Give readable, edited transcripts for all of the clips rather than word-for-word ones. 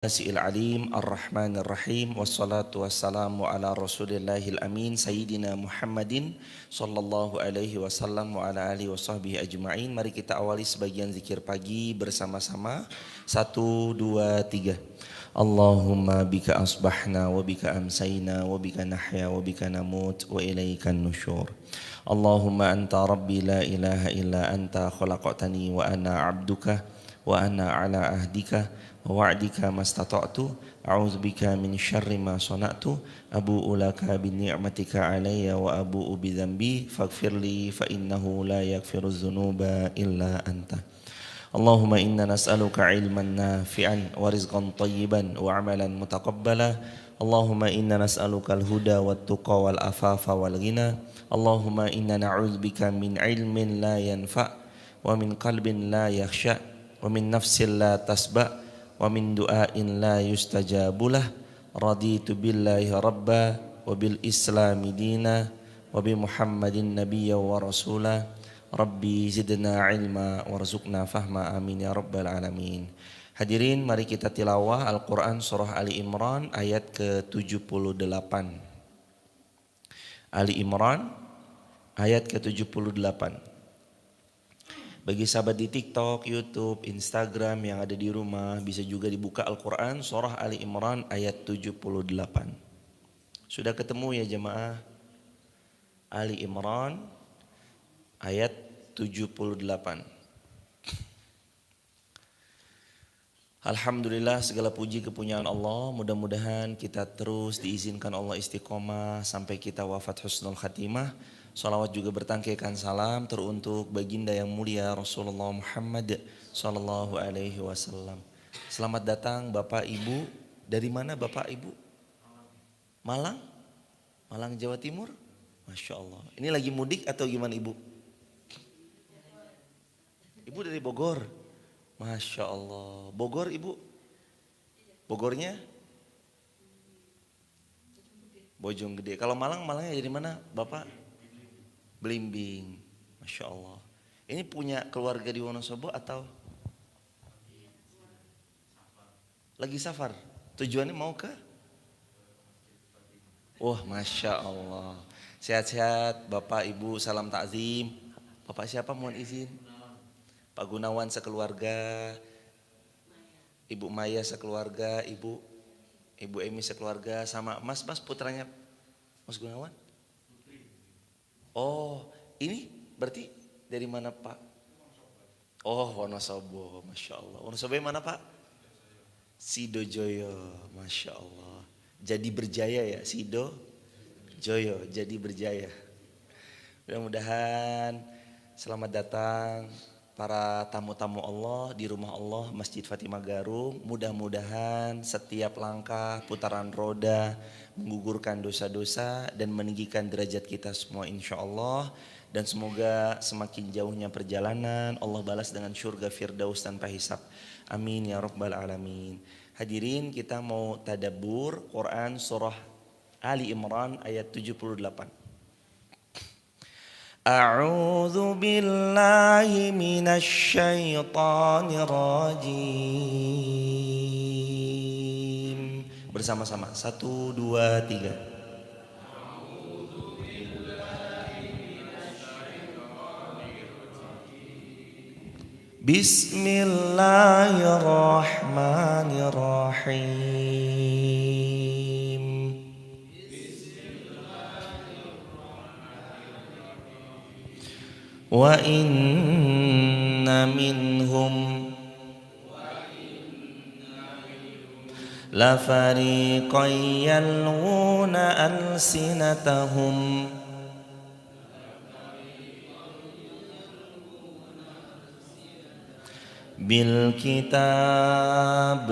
Nasi'il alim ar-Rahmanir Rahim wassalatu wassalamu ala Rasulillahil amin sayyidina Muhammadin sallallahu alaihi wasallam wa ala alihi washabbihi ajma'in. Mari kita awali sebagian zikir pagi bersama-sama. 1 2 3. Allahumma bika asbahna wa bika amsayna wa bika nahya wa bika namut wa ilaikan nusyur. Allahumma anta rabbi la ilaha illa anta khalaqtani wa ana 'abduka wa ana ala ahdika wa wa'dika mastata'tu a'udzubika min syarri ma sana'tu abu'u laka bi ni'matika 'alayya wa abu'u bi dzambi faghfirli fa innahu la yaghfiruz dzunuba illa anta. Allahumma inna nas'aluka 'ilman nafi'an wa rizqan thayyiban wa 'amalan mutaqabbala. Allahumma inna nas'aluka al-huda wat tuqa wal afafa wal ghina. Allahumma inna na'udzubika min 'ilmin la yanfa' wa min qalbin la yakhsha' wa min nafsin la tasba' wa min du'ain la yustajabulah. Raditu billahi rabba wa bil islami dina wa bi muhammadin nabiyya wa rasula. Rabbi zidna ilma warzuqna fahma, amin ya rabbal alamin. Hadirin, mari kita tilawah Al-Quran surah Ali Imran ayat ke-78. Ali Imran ayat ke-78. Bagi sahabat di TikTok, YouTube, Instagram yang ada di rumah, bisa juga dibuka Al-Quran surah Ali Imran ayat 78. Sudah ketemu ya jemaah? Ali Imran ayat 78. Alhamdulillah, segala puji kepunyaan Allah. Mudah-mudahan kita terus diizinkan Allah istiqomah sampai kita wafat husnul khatimah. Salawat juga bertangkaikan salam teruntuk baginda yang mulia Rasulullah Muhammad sallallahu alaihi wasallam. Selamat datang Bapak Ibu. Dari mana Bapak Ibu? Malang? Malang Jawa Timur? Masya Allah. Ini lagi mudik atau gimana Ibu? Ibu dari Bogor? Masya Allah. Bogor Ibu? Bogornya? Bojonggede. Kalau Malang, Malangnya dari mana Bapak? Belimbing, Masya Allah. Ini punya keluarga di Wonosobo atau lagi safar? Tujuannya mau ke? Wah, Masya Allah. Sehat-sehat Bapak Ibu, salam takzim. Bapak siapa mohon izin? Pak Gunawan sekeluarga, Ibu Maya sekeluarga, Ibu Emi sekeluarga, sama Mas putranya Mas Gunawan. Oh, ini berarti dari mana Pak? Oh, Wonosobo, Masya Allah. Wonosobo mana Pak? Sidojoyo, Masya Allah. Jadi berjaya ya, Sido Joyo, jadi berjaya. Mudah-mudahan selamat datang para tamu-tamu Allah di rumah Allah Masjid Fatimah Garung. Mudah-mudahan setiap langkah putaran roda menggugurkan dosa-dosa dan meninggikan derajat kita semua insya Allah. Dan semoga semakin jauhnya perjalanan Allah balas dengan surga firdaus tanpa hisab. Amin ya rabbal alamin. Hadirin, kita mau tadabbur Quran surah Ali Imran ayat 78. A'udzu billahi minasy syaithanir rajim. Bersama-sama 1 2 3. Bismillahirrahmanirrahim. Wa inna minhum la fariqan yalghuna alsinatahum bil kitab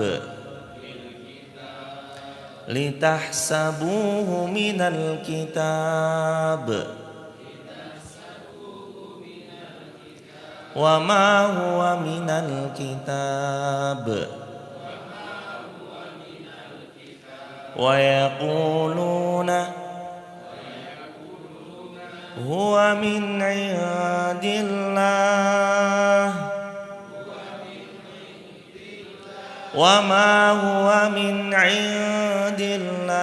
litahsabuhu minal kitab wa ma huwa minal kitab wa yaquluna huwa min indillah wa ma huwa min 'indillah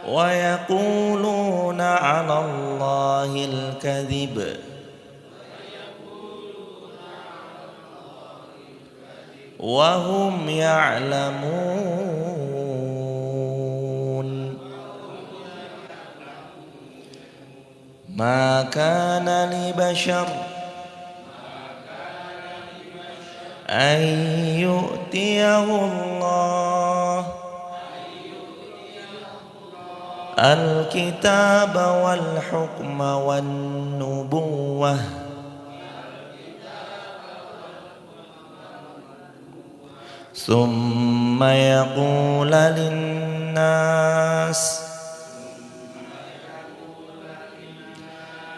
wa yaquluna 'ala Allahil kadhib wa hum ya'lamun. Ma kana li bashar an yu'tiyahu Allah al-kitaba wal hukma wan nubuwah thumma yaqula lin-nas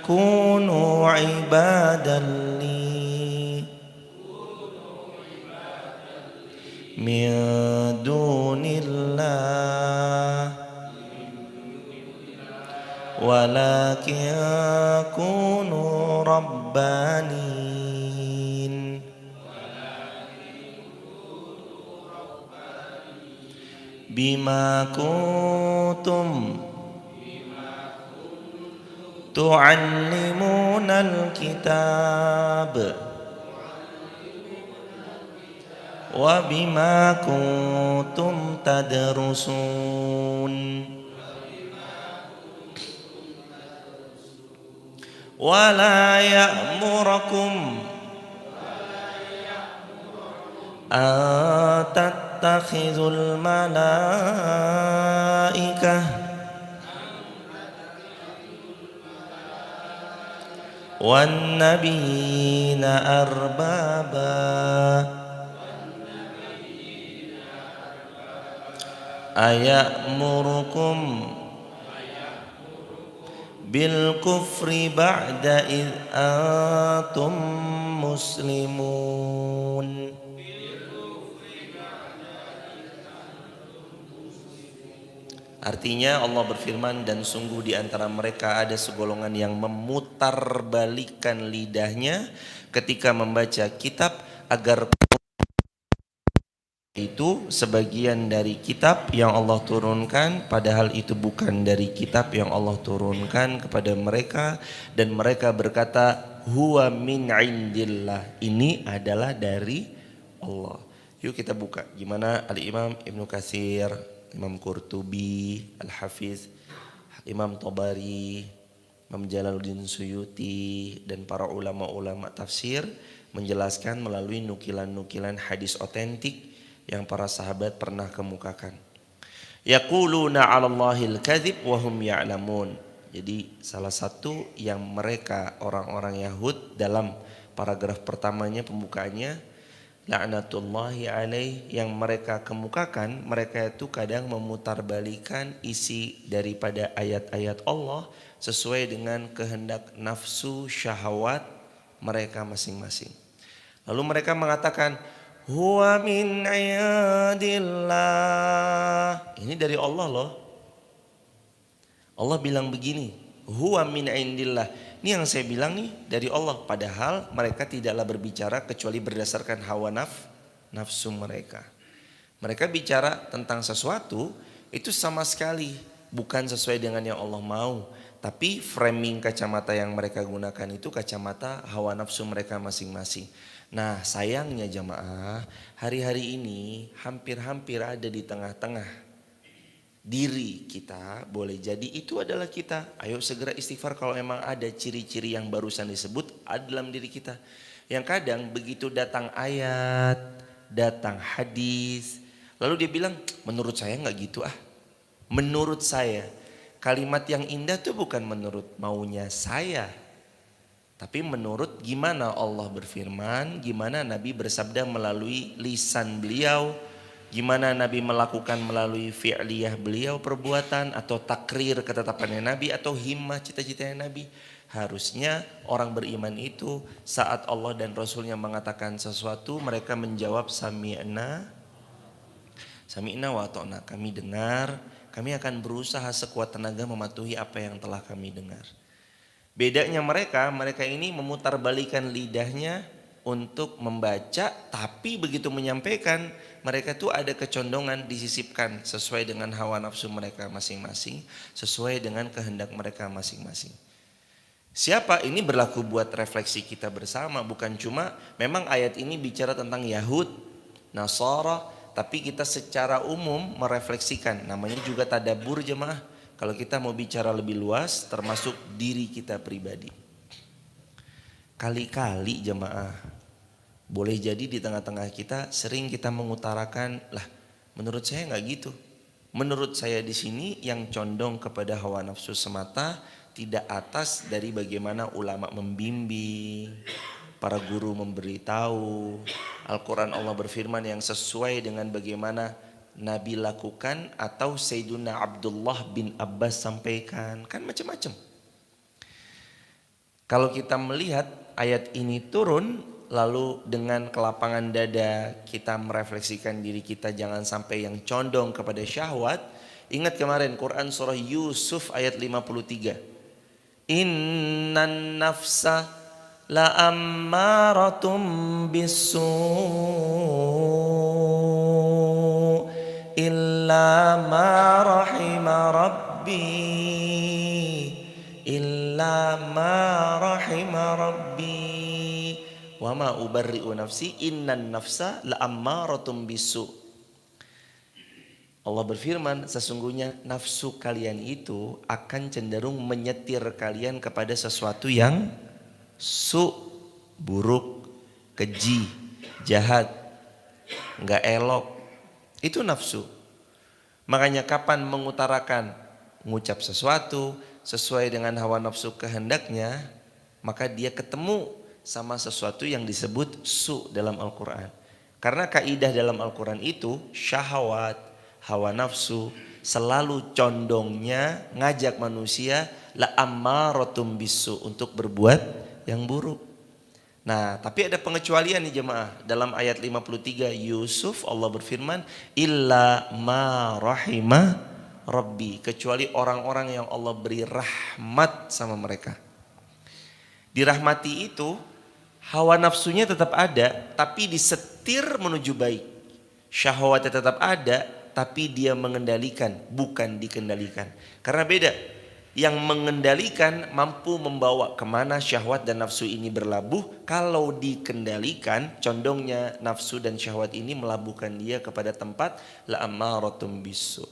kunu ibadan li min dunillah walakin kunu rabbanin bima kuntum tu'allimuna al-kitab wa bima kuntum tadrusun wa la ya'murakum an tattakhidhul malaikah wan nabiyina arbaba ayamurukum bil kufri ba'da id antum muslimun. Artinya Allah berfirman, dan sungguh di antara mereka ada segolongan yang memutarbalikkan lidahnya ketika membaca kitab agar itu sebagian dari kitab yang Allah turunkan, padahal itu bukan dari kitab yang Allah turunkan kepada mereka, dan mereka berkata huwa min indillah, ini adalah dari Allah. Yuk kita buka gimana Al-Imam Ibnu Katsir, Imam Qurtubi, Al-Hafiz, Imam Tabari, Imam Jalaluddin Suyuti, dan para ulama-ulama tafsir menjelaskan melalui nukilan-nukilan hadis otentik yang para sahabat pernah kemukakan. Yaquluna 'alallahil kadzib wa hum ya'lamun. Jadi salah satu yang mereka orang-orang Yahud dalam paragraf pertamanya pembukaannya la'natullahi alaih, yang mereka kemukakan, mereka itu kadang memutarbalikan isi daripada ayat-ayat Allah sesuai dengan kehendak nafsu syahwat mereka masing-masing. Lalu mereka mengatakan huwa min indillah, ini dari Allah loh. Allah bilang begini, huwa min indillah, ini yang saya bilang nih dari Allah. Padahal mereka tidaklah berbicara kecuali berdasarkan hawa nafsu mereka. Mereka bicara tentang sesuatu itu sama sekali bukan sesuai dengan yang Allah mau, tapi framing kacamata yang mereka gunakan itu kacamata hawa nafsu mereka masing-masing. Nah sayangnya jamaah, hari-hari ini hampir-hampir ada di tengah-tengah diri kita, boleh jadi itu adalah kita. Ayo segera istighfar kalau memang ada ciri-ciri yang barusan disebut ada dalam diri kita. Yang kadang begitu datang ayat, datang hadis, lalu dia bilang menurut saya gak gitu ah. Menurut saya, kalimat yang indah tuh bukan menurut maunya saya, tapi menurut gimana Allah berfirman, gimana Nabi bersabda melalui lisan beliau, gimana Nabi melakukan melalui fi'liyah beliau, perbuatan atau takrir ketetapannya Nabi atau himmah cita-citanya Nabi. Harusnya orang beriman itu saat Allah dan Rasulnya mengatakan sesuatu, mereka menjawab sami'na wa ata'na, kami dengar, kami akan berusaha sekuat tenaga mematuhi apa yang telah kami dengar. Bedanya mereka ini memutarbalikkan lidahnya untuk membaca, tapi begitu menyampaikan mereka tuh ada kecondongan disisipkan sesuai dengan hawa nafsu mereka masing-masing, sesuai dengan kehendak mereka masing-masing. Siapa ini berlaku buat refleksi kita bersama, bukan cuma memang ayat ini bicara tentang Yahud, Nasara, tapi kita secara umum merefleksikan, namanya juga tadabbur jemaah. Kalau kita mau bicara lebih luas termasuk diri kita pribadi. Kali-kali jemaah, boleh jadi di tengah-tengah kita sering kita mengutarakan, lah menurut saya nggak gitu. Menurut saya di sini yang condong kepada hawa nafsu semata, tidak atas dari bagaimana ulama membimbing, para guru memberitahu. Al-Quran Allah berfirman yang sesuai dengan bagaimana Nabi lakukan atau Sayyiduna Abdullah bin Abbas sampaikan. Kan macam-macam. Kalau kita melihat ayat ini turun, lalu dengan kelapangan dada kita merefleksikan diri kita jangan sampai yang condong kepada syahwat. Ingat kemarin Quran surah Yusuf ayat 53. Innan nafsa la ammaratum bisu illa ma rahima rabbi illa ma rahima rabbi wa ma ubarri'u nafsi innan nafsa la ammaratum bisu. Allah berfirman, sesungguhnya nafsu kalian itu akan cenderung menyetir kalian kepada sesuatu yang buruk, keji, jahat, nggak elok. Itu nafsu. Makanya kapan mengutarakan, mengucap sesuatu sesuai dengan hawa nafsu kehendaknya, maka dia ketemu sama sesuatu yang disebut dalam Al-Quran. Karena kaidah dalam Al-Quran itu syahwat, hawa nafsu selalu condongnya ngajak manusia la ammaratum bisu untuk berbuat yang buruk. Nah, tapi ada pengecualian nih jemaah. Dalam ayat 53 Yusuf Allah berfirman illa ma rahima rabbi, kecuali orang-orang yang Allah beri rahmat sama mereka. Dirahmati itu hawa nafsunya tetap ada tapi disetir menuju baik. Syahwatnya tetap ada tapi dia mengendalikan, bukan dikendalikan. Karena beda. Yang mengendalikan mampu membawa kemana syahwat dan nafsu ini berlabuh. Kalau dikendalikan, condongnya nafsu dan syahwat ini melabuhkan dia kepada tempat la ammaratum bisu.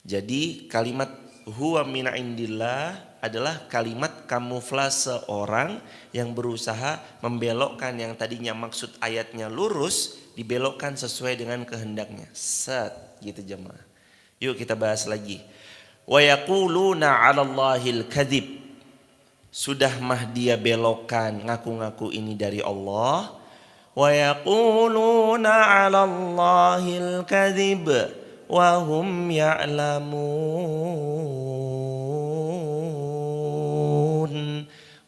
Jadi kalimat huwa min indillah adalah kalimat kamuflase orang yang berusaha membelokkan yang tadinya maksud ayatnya lurus, dibelokkan sesuai dengan kehendaknya. Gitu jemaah. Yuk kita bahas lagi. Wa yaquluna 'alallahil kadzib. Sudah mah dia belokkan ngaku-ngaku ini dari Allah. Wa yaquluna 'alallahil kadzib wa hum ya'lamun.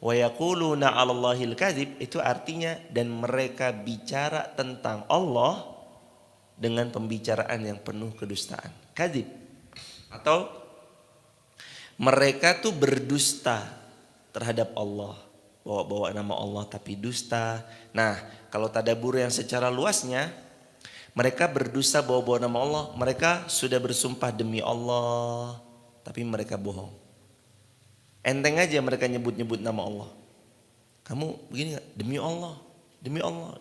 Wa yaquluna 'alallahil kadzib itu artinya dan mereka bicara tentang Allah dengan pembicaraan yang penuh kedustaan. Kadzib atau mereka tuh berdusta terhadap Allah, bawa-bawa nama Allah tapi dusta. Nah, kalau tadabbur yang secara luasnya, mereka berdusta bawa-bawa nama Allah, mereka sudah bersumpah demi Allah, tapi mereka bohong. Enteng aja mereka nyebut-nyebut nama Allah. Kamu begini gak? Demi Allah, demi Allah.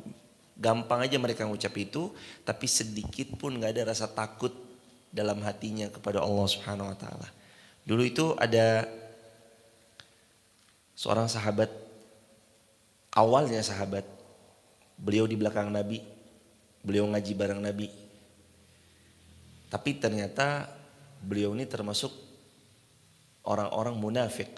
Gampang aja mereka ngucap itu, tapi sedikit pun gak ada rasa takut dalam hatinya kepada Allah Subhanahu Wa Taala. Dulu itu ada seorang sahabat, awalnya sahabat, beliau di belakang Nabi, beliau ngaji bareng Nabi. Tapi ternyata beliau ini termasuk orang-orang munafik.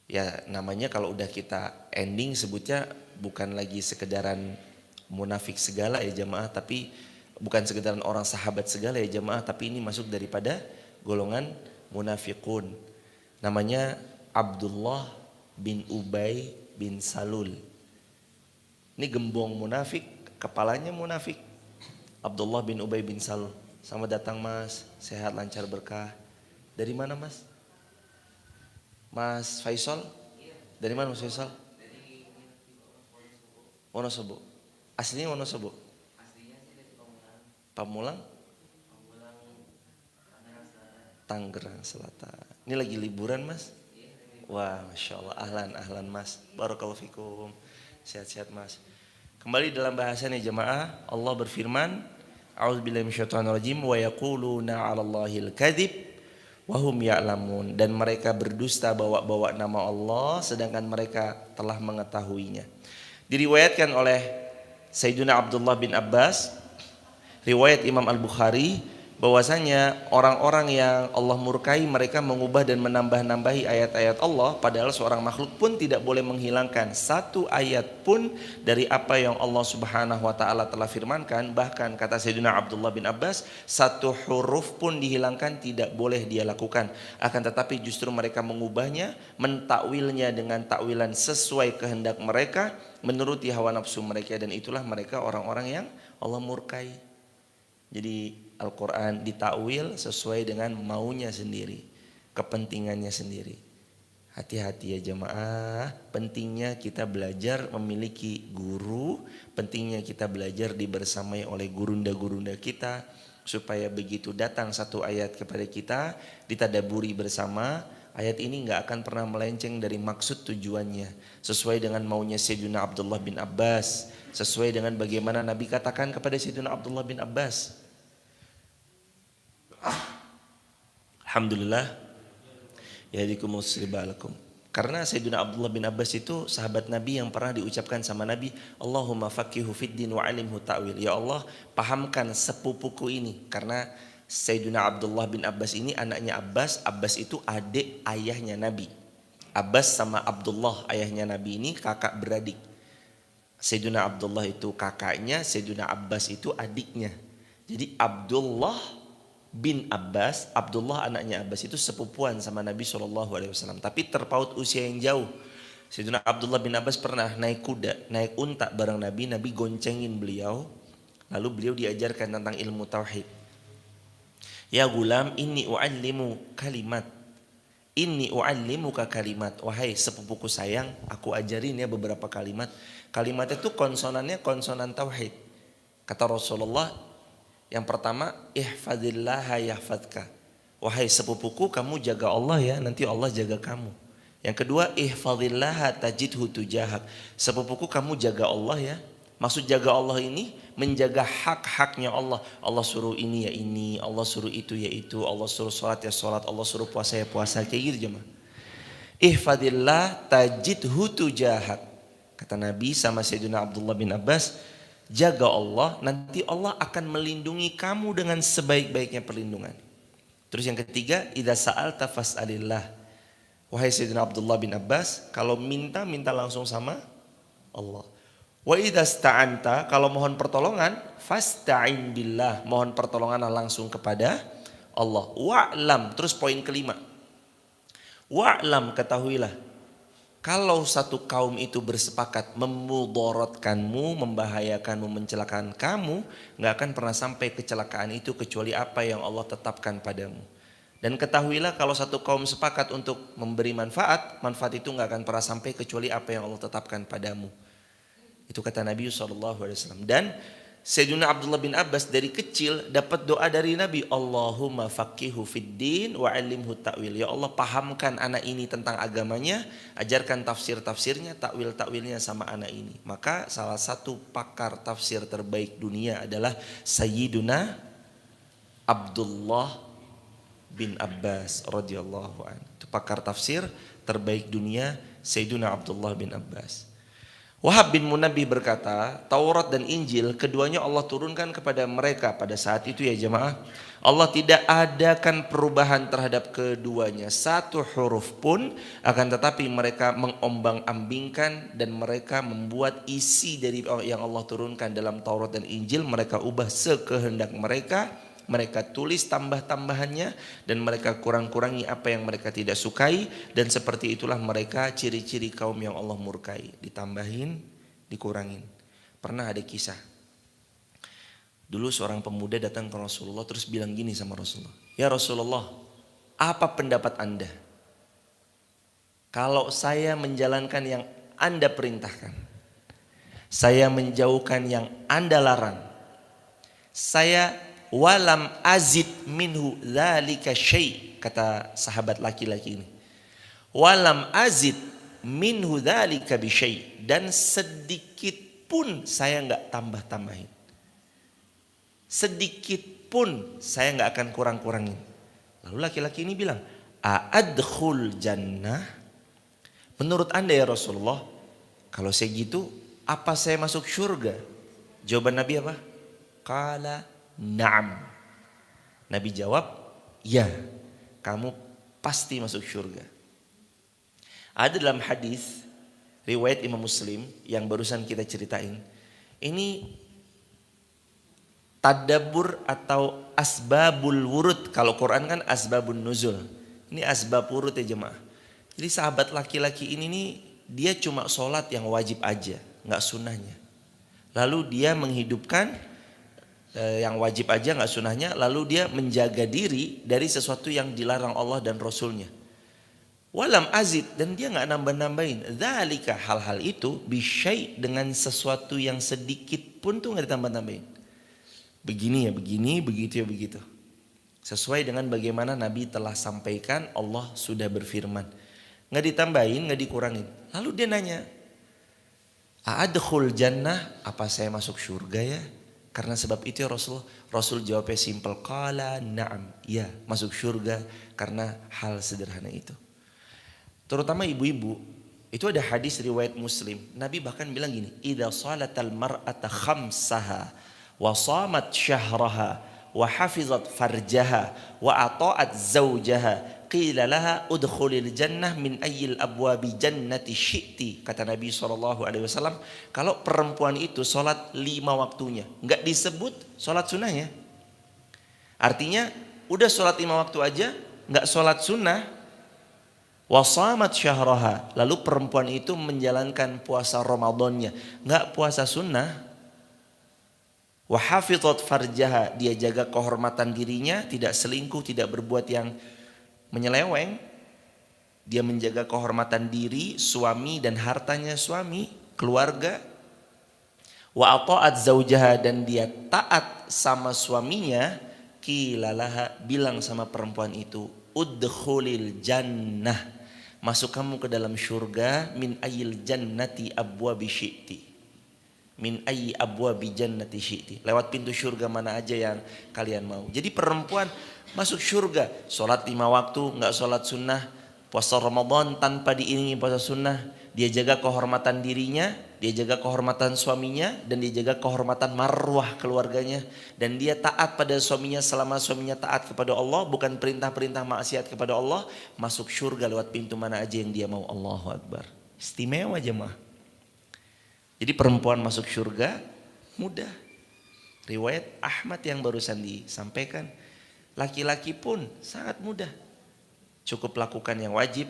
Ya namanya kalau udah kita ending sebutnya bukan lagi sekedaran munafik segala ya jamaah, tapi bukan sekedaran orang sahabat segala ya jamaah, tapi ini masuk daripada golongan munafikun. Namanya Abdullah bin Ubay bin Salul. Ini gembong munafik, kepalanya munafik. Abdullah bin Ubay bin Salul. Selamat datang mas, sehat lancar berkah. Dari mana mas? Mas Faisal? Dari mana Mas Faisal? Wonosobo. Aslinya Wonosobo. Pamulang? Tangerang Selatan. Ini lagi liburan Mas? Wah, Masya Allah, ahlan Mas. Barakallahu fikum. Sehat-sehat Mas. Kembali dalam bahasannya jemaah, Allah berfirman, A'udzubillahi minasyaitonirrajim wa yaquluna 'alallahil kadzib wa hum ya'lamun, dan mereka berdusta bawa-bawa nama Allah sedangkan mereka telah mengetahuinya. Diriwayatkan oleh Sayyidina Abdullah bin Abbas, riwayat Imam Al-Bukhari, bahwasanya orang-orang yang Allah murkai mereka mengubah dan menambah-nambahi ayat-ayat Allah, padahal seorang makhluk pun tidak boleh menghilangkan satu ayat pun dari apa yang Allah Subhanahu wa taala telah firmankan. Bahkan kata Sayyidina Abdullah bin Abbas, satu huruf pun dihilangkan tidak boleh dia lakukan. Akan tetapi justru mereka mengubahnya, mentakwilnya dengan takwilan sesuai kehendak mereka, menuruti hawa nafsu mereka, dan itulah mereka orang-orang yang Allah murkai. Jadi Al-Quran ditakwil sesuai dengan maunya sendiri, kepentingannya sendiri. Hati-hati ya jemaah, pentingnya kita belajar memiliki guru, pentingnya kita belajar dibersamai oleh gurunda-gurunda kita, supaya begitu datang satu ayat kepada kita, ditadaburi bersama, ayat ini gak akan pernah melenceng dari maksud tujuannya, sesuai dengan maunya Sayyidina Abdullah bin Abbas, sesuai dengan bagaimana Nabi katakan kepada Sayyidina Abdullah bin Abbas. Alhamdulillah yahdikumullahu. Karena Sayyidina Abdullah bin Abbas itu sahabat Nabi yang pernah diucapkan sama Nabi, Allahumma faqihu fiddin wa alimhu ta'wil. Ya Allah, pahamkan sepupuku ini. Karena Sayyidina Abdullah bin Abbas ini anaknya Abbas. Abbas itu adik ayahnya Nabi. Abbas sama Abdullah ayahnya Nabi ini kakak beradik. Sayyidina Abdullah itu kakaknya, Sayyidina Abbas itu adiknya. Jadi Abdullah bin Abbas, Abdullah anaknya Abbas itu sepupuan sama Nabi SAW, tapi terpaut usia yang jauh. Sayyidina Abdullah bin Abbas pernah naik kuda, naik unta bareng Nabi, Nabi goncengin beliau, lalu beliau diajarkan tentang ilmu tauhid. Ya gulam, inni u'allimu kalimat, inni u'allimuka kalimat. Wahai sepupuku sayang, aku ajarin ya beberapa kalimat. Kalimat itu konsonannya konsonan tauhid. Kata Rasulullah, yang pertama, ihfadillaha yahfadka. Wahai sepupuku, kamu jaga Allah ya, nanti Allah jaga kamu. Yang kedua, ihfadillaha tajidhu tujahak. Sepupuku, kamu jaga Allah ya. Maksud jaga Allah ini menjaga hak-haknya Allah. Allah suruh ini ya ini, Allah suruh itu ya itu, Allah suruh sholat ya sholat, Allah suruh puasa ya puasa. Kayak gitu jemaah. Ihfadillah tajidhu tujahak. Kata Nabi sama Sayyidina Abdullah bin Abbas, jaga Allah, nanti Allah akan melindungi kamu dengan sebaik-baiknya perlindungan. Terus yang ketiga, idza sa'alta fas'alillah. Wahai Sayyidina Abdullah bin Abbas, kalau minta langsung sama Allah. Wa idza sta'anta, kalau mohon pertolongan, fasta'in billah, mohon pertolongan langsung kepada Allah. Wa'lam, terus poin kelima. Wa'lam, ketahuilah, kalau satu kaum itu bersepakat memudorotkanmu, membahayakanmu, mencelakakan kamu, gak akan pernah sampai kecelakaan itu kecuali apa yang Allah tetapkan padamu. Dan ketahuilah kalau satu kaum sepakat untuk memberi manfaat, manfaat itu gak akan pernah sampai kecuali apa yang Allah tetapkan padamu. Itu kata Nabi SAW. Dan Sayyidina Abdullah bin Abbas dari kecil dapat doa dari Nabi, Allahumma faqihu fiddin wa alimhu ta'wil. Ya Allah, pahamkan anak ini tentang agamanya, ajarkan tafsir-tafsirnya, takwil-takwilnya sama anak ini. Maka salah satu pakar tafsir terbaik dunia adalah Sayyiduna Abdullah bin Abbas radhiyallahu anhu. Itu pakar tafsir terbaik dunia, Sayyiduna Abdullah bin Abbas. Wahab bin Munabbih berkata, Taurat dan Injil keduanya Allah turunkan kepada mereka pada saat itu ya jemaah. Allah tidak adakan perubahan terhadap keduanya satu huruf pun, akan tetapi mereka mengombang-ambingkan dan mereka membuat isi dari yang Allah turunkan dalam Taurat dan Injil, mereka ubah sekehendak mereka. Mereka tulis tambah-tambahannya dan mereka kurang-kurangi apa yang mereka tidak sukai, dan seperti itulah mereka ciri-ciri kaum yang Allah murkai, ditambahin, dikurangin. Pernah ada kisah, dulu seorang pemuda datang ke Rasulullah terus bilang gini sama Rasulullah, ya Rasulullah, apa pendapat Anda? Kalau saya menjalankan yang Anda perintahkan, saya menjauhkan yang Anda larang, saya walam azid minhu dzalika syai', kata sahabat laki-laki ini. Walam azid minhu dzalika bi syai', dan sedikit pun saya enggak tambah-tambahin. Sedikit pun saya enggak akan kurang-kurangin. Lalu laki-laki ini bilang, "A'adkhul jannah?" Menurut Anda ya Rasulullah, kalau saya gitu, apa saya masuk surga? Jawaban Nabi apa? Qala na'am. Nabi jawab, ya, kamu pasti masuk surga. Ada dalam hadis riwayat Imam Muslim yang barusan kita ceritain. Ini tadabbur atau asbabul wurud. Kalau Quran kan asbabun nuzul. Ini asbab wurud ya jemaah. Jadi sahabat laki-laki ini nih, dia cuma sholat yang wajib aja, nggak sunnahnya. Lalu dia menghidupkan yang wajib aja nggak sunnahnya. Lalu dia menjaga diri dari sesuatu yang dilarang Allah dan Rasulnya. Walam azid, dan dia nggak nambah-nambahin. Dzalika, hal-hal itu bisyai, dengan sesuatu yang sedikit pun tuh nggak ditambah-nambahin. Begini ya begini, begitu ya begitu. Sesuai dengan bagaimana Nabi telah sampaikan, Allah sudah berfirman. Nggak ditambahin, nggak dikurangin. Lalu dia nanya, "A'adkhul jannah?" Apa saya masuk surga ya? Karena sebab itu ya Rasul. Rasul jawabnya simple, qala na'am. Ya, masuk surga karena hal sederhana itu. Terutama ibu-ibu, itu ada hadis riwayat Muslim. Nabi bahkan bilang gini, "Idza salatal mar'ata khamsaha wa shamat syahraha wa hafizat farjaha wa ata'at zawjaha qila laha udkhulil jannah min ayyil abwabi jannati syi'ti." Kata Nabi SAW, kalau perempuan itu sholat 5 waktunya, nggak disebut sholat sunnahnya. Artinya udah sholat 5 waktu aja, nggak sholat sunnah. Wasamat syahraha, lalu perempuan itu menjalankan puasa Ramadannya, nggak puasa sunnah. Wahafizat farjaha, dia jaga kehormatan dirinya, tidak selingkuh, tidak berbuat yang menyeleweng. Dia menjaga kehormatan diri, suami dan hartanya suami, keluarga. Wa ata'at zaujaha, dan dia taat sama suaminya. Qilalaha, bilang sama perempuan itu, udkhulil jannah, masuk kamu ke dalam surga, min ayyil jannati abwabi syi'ti. Min ayyi abwabi jannati syi'ti, lewat pintu surga mana aja yang kalian mau. Jadi perempuan masuk surga, sholat 5 waktu, nggak sholat sunnah, puasa Ramadan tanpa diiringi puasa sunnah, dia jaga kehormatan dirinya, dia jaga kehormatan suaminya, dan dia jaga kehormatan marwah keluarganya, dan dia taat pada suaminya selama suaminya taat kepada Allah, bukan perintah-perintah maksiat kepada Allah, masuk surga lewat pintu mana aja yang dia mau. Allahu Akbar. Istimewa jemaah. Jadi perempuan masuk surga mudah. Riwayat Ahmad yang barusan disampaikan, laki-laki pun sangat mudah. Cukup lakukan yang wajib,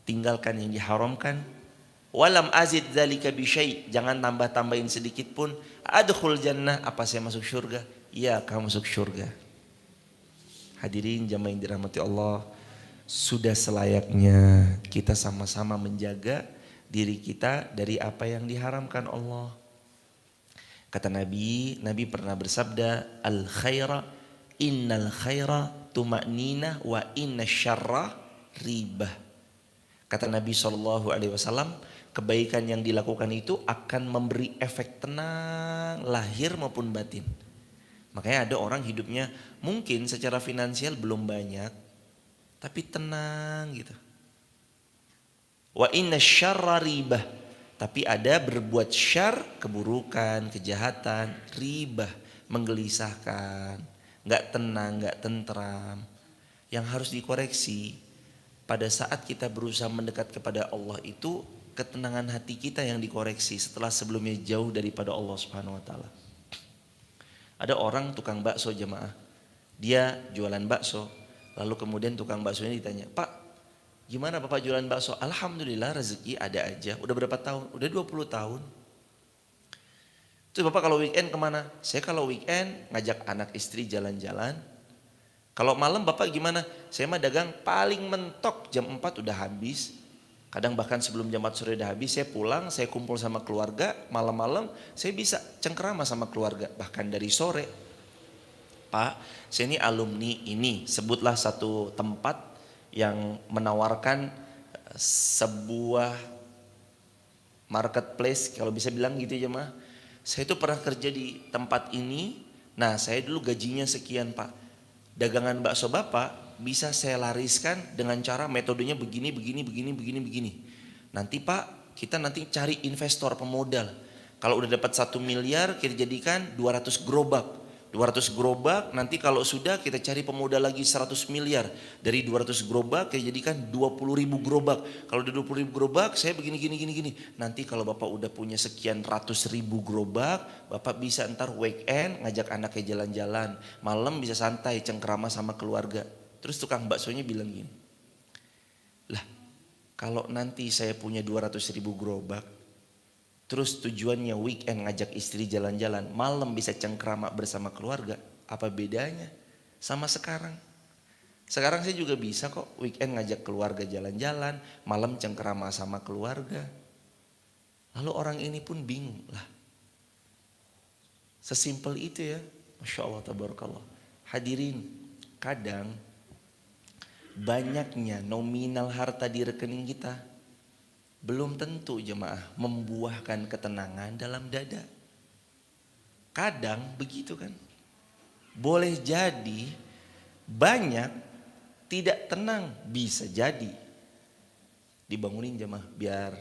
tinggalkan yang diharamkan. Walam azid dzalika bi syai', jangan tambah-tambahin sedikit pun. Adkhul jannah, apa saya masuk surga? Ya, kamu masuk surga. Hadirin jamaah yang dirahmati Allah, sudah selayaknya kita sama-sama menjaga diri kita dari apa yang diharamkan Allah. Kata Nabi, Nabi pernah bersabda, al khaira innal khaira tuma'nina wa inna syarra ribah. Kata Nabi SAW, kebaikan yang dilakukan itu akan memberi efek tenang lahir maupun batin. Makanya ada orang hidupnya mungkin secara finansial belum banyak, tapi tenang gitu. Wa inna syarra ribah, tapi ada berbuat syar, keburukan, kejahatan, ribah, menggelisahkan, gak tenang, gak tentram. Yang harus dikoreksi, pada saat kita berusaha mendekat kepada Allah itu, ketenangan hati kita yang dikoreksi setelah sebelumnya jauh daripada Allah Subhanahu wa taala. Ada orang tukang bakso jemaah, dia jualan bakso, lalu kemudian tukang baksonya ditanya, "Pak, gimana Bapak jualan bakso?" "Alhamdulillah rezeki ada aja." "Udah berapa tahun?" "Udah 20 tahun." "Terus Bapak kalau weekend kemana?" "Saya kalau weekend ngajak anak istri jalan-jalan, Kalau malam Bapak gimana? Saya mah dagang paling mentok jam 4 udah habis. Kadang bahkan sebelum jam 4 sore udah habis, saya pulang, saya kumpul sama keluarga, malam-malam saya bisa cengkerama sama keluarga. Bahkan dari sore, Pak, saya ini alumni ini, sebutlah satu tempat yang menawarkan sebuah marketplace, kalau bisa bilang gitu ya mah. Saya itu pernah kerja di tempat ini, nah saya dulu gajinya sekian Pak. Dagangan bakso Bapak bisa saya lariskan dengan cara metodenya begini, begini, begini, begini, begini. Nanti Pak, kita nanti cari investor pemodal. Kalau udah dapat 1 miliar, kita jadikan 200 gerobak. 200 gerobak, nanti kalau sudah kita cari pemodal lagi 100 miliar. Dari 200 gerobak kita jadikan 20.000 gerobak. Kalau udah 20.000 gerobak, saya begini, gini, gini, gini. Nanti kalau Bapak udah punya sekian ratus ribu gerobak, Bapak bisa ntar weekend ngajak anaknya jalan-jalan. Malam bisa santai, cengkerama sama keluarga. Terus tukang baksonya bilang gini, lah kalau nanti saya punya 200.000 gerobak, terus tujuannya weekend ngajak istri jalan-jalan, malam bisa cengkrama bersama keluarga, apa bedanya sama sekarang? Sekarang saya juga bisa kok weekend ngajak keluarga jalan-jalan, malam cengkrama sama keluarga. Lalu orang ini pun bingung, lah sesimpel itu ya, Masya Allah, tabarakallah. Hadirin, kadang banyaknya nominal harta di rekening kita belum tentu jemaah membuahkan ketenangan dalam dada. Kadang begitu kan. Boleh jadi banyak tidak tenang, bisa jadi. Dibangunin jemaah biar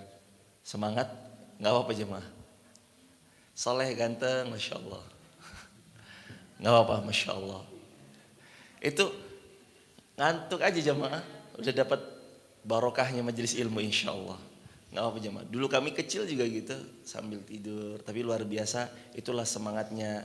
semangat, nggak apa-apa jemaah. Soleh ganteng, Masya Allah. Nggak apa-apa, Masya Allah. Itu ngantuk aja jemaah, udah dapat barokahnya majelis ilmu insya Allah. Nggak apa jemaah. Dulu kami kecil juga gitu sambil tidur. Tapi luar biasa, itulah semangatnya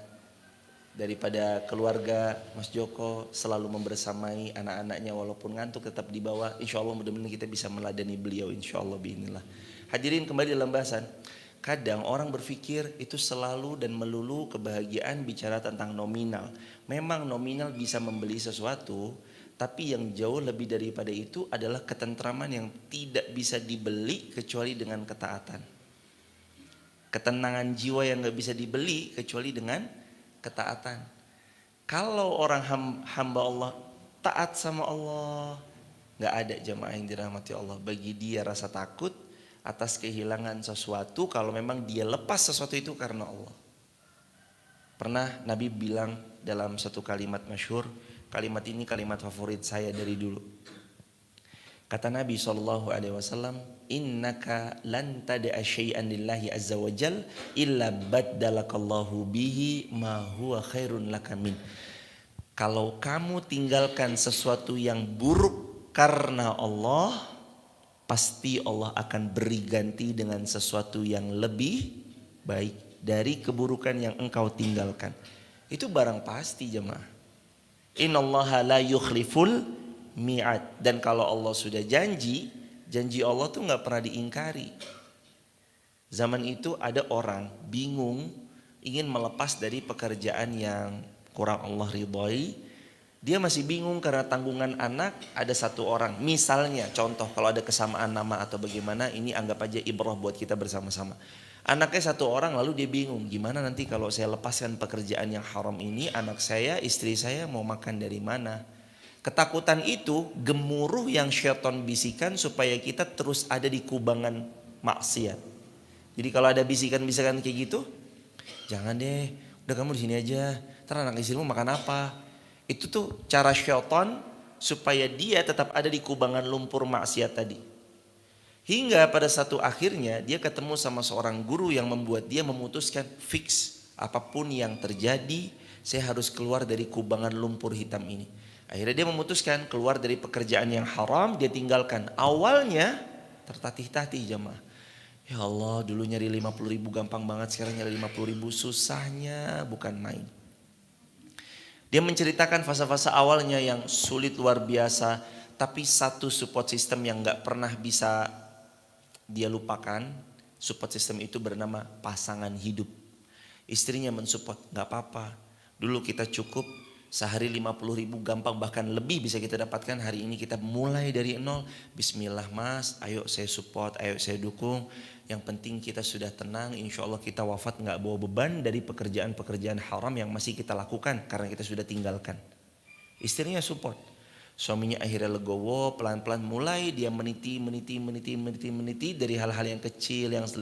daripada keluarga Mas Joko selalu membersamai anak-anaknya walaupun ngantuk tetap dibawa. Insya Allah mudah-mudahan kita bisa meladani beliau insya Allah biinilah. Hadirin kembali dalam bahasan. Kadang orang berpikir itu selalu dan melulu kebahagiaan bicara tentang nominal. Memang nominal bisa membeli sesuatu. Tapi yang jauh lebih daripada itu adalah ketentraman yang tidak bisa dibeli kecuali dengan ketaatan. Ketenangan jiwa yang gak bisa dibeli kecuali dengan ketaatan. Kalau orang hamba Allah taat sama Allah, gak ada jamaah yang dirahmati Allah. Bagi dia rasa takut atas kehilangan sesuatu kalau memang dia lepas sesuatu itu karena Allah. Pernah Nabi bilang dalam satu kalimat masyhur, kalimat ini kalimat favorit saya dari dulu. Kata Nabi SAW, innaka lan tada'a syai'an lillahi azza wa jal illa baddalakallahu bihi ma huwa khairun laka min. Kalau kamu tinggalkan sesuatu yang buruk karena Allah, pasti Allah akan beri ganti dengan sesuatu yang lebih baik dari keburukan yang engkau tinggalkan. Itu barang pasti jemaah. Innallaha la yukhliful mi'ad. Dan kalau Allah sudah janji Allah tuh gak pernah diingkari. Zaman itu ada orang bingung ingin melepas dari pekerjaan yang kurang Allah ridhoi. Dia masih bingung karena tanggungan anak ada satu orang. Misalnya contoh kalau ada kesamaan nama atau bagaimana, ini anggap aja ibrah buat kita bersama-sama. Anaknya satu orang, lalu dia bingung gimana nanti kalau saya lepaskan pekerjaan yang haram ini, anak saya, istri saya mau makan dari mana. Ketakutan itu gemuruh yang syaitan bisikan supaya kita terus ada di kubangan maksiat. Jadi kalau ada bisikan-bisikan kayak gitu, jangan deh, udah kamu di sini aja, ntar anak istrimu makan apa. Itu tuh cara syaitan supaya dia tetap ada di kubangan lumpur maksiat tadi. Hingga pada satu akhirnya dia ketemu sama seorang guru yang membuat dia memutuskan fix apapun yang terjadi saya harus keluar dari kubangan lumpur hitam ini. Akhirnya dia memutuskan keluar dari pekerjaan yang haram, dia tinggalkan. Awalnya tertatih-tatih jemaah. Ya Allah, dulu nyari 50.000 gampang banget, sekarang nyari 50.000 susahnya bukan main. Dia menceritakan fase-fase awalnya yang sulit luar biasa, tapi satu support system yang gak pernah bisa dia lupakan. Support system itu bernama pasangan hidup. Istrinya mensupport, gak apa-apa, dulu kita cukup Sehari 50.000 gampang, bahkan lebih bisa kita dapatkan. Hari ini kita mulai dari nol. Bismillah mas, ayo saya support, ayo saya dukung. Yang penting kita sudah tenang, insya Allah kita wafat gak bawa beban dari pekerjaan-pekerjaan haram yang masih kita lakukan karena kita sudah tinggalkan. Istrinya support. Suaminya akhirnya legowo, pelan-pelan mulai dia meniti dari hal-hal yang kecil yang 50.000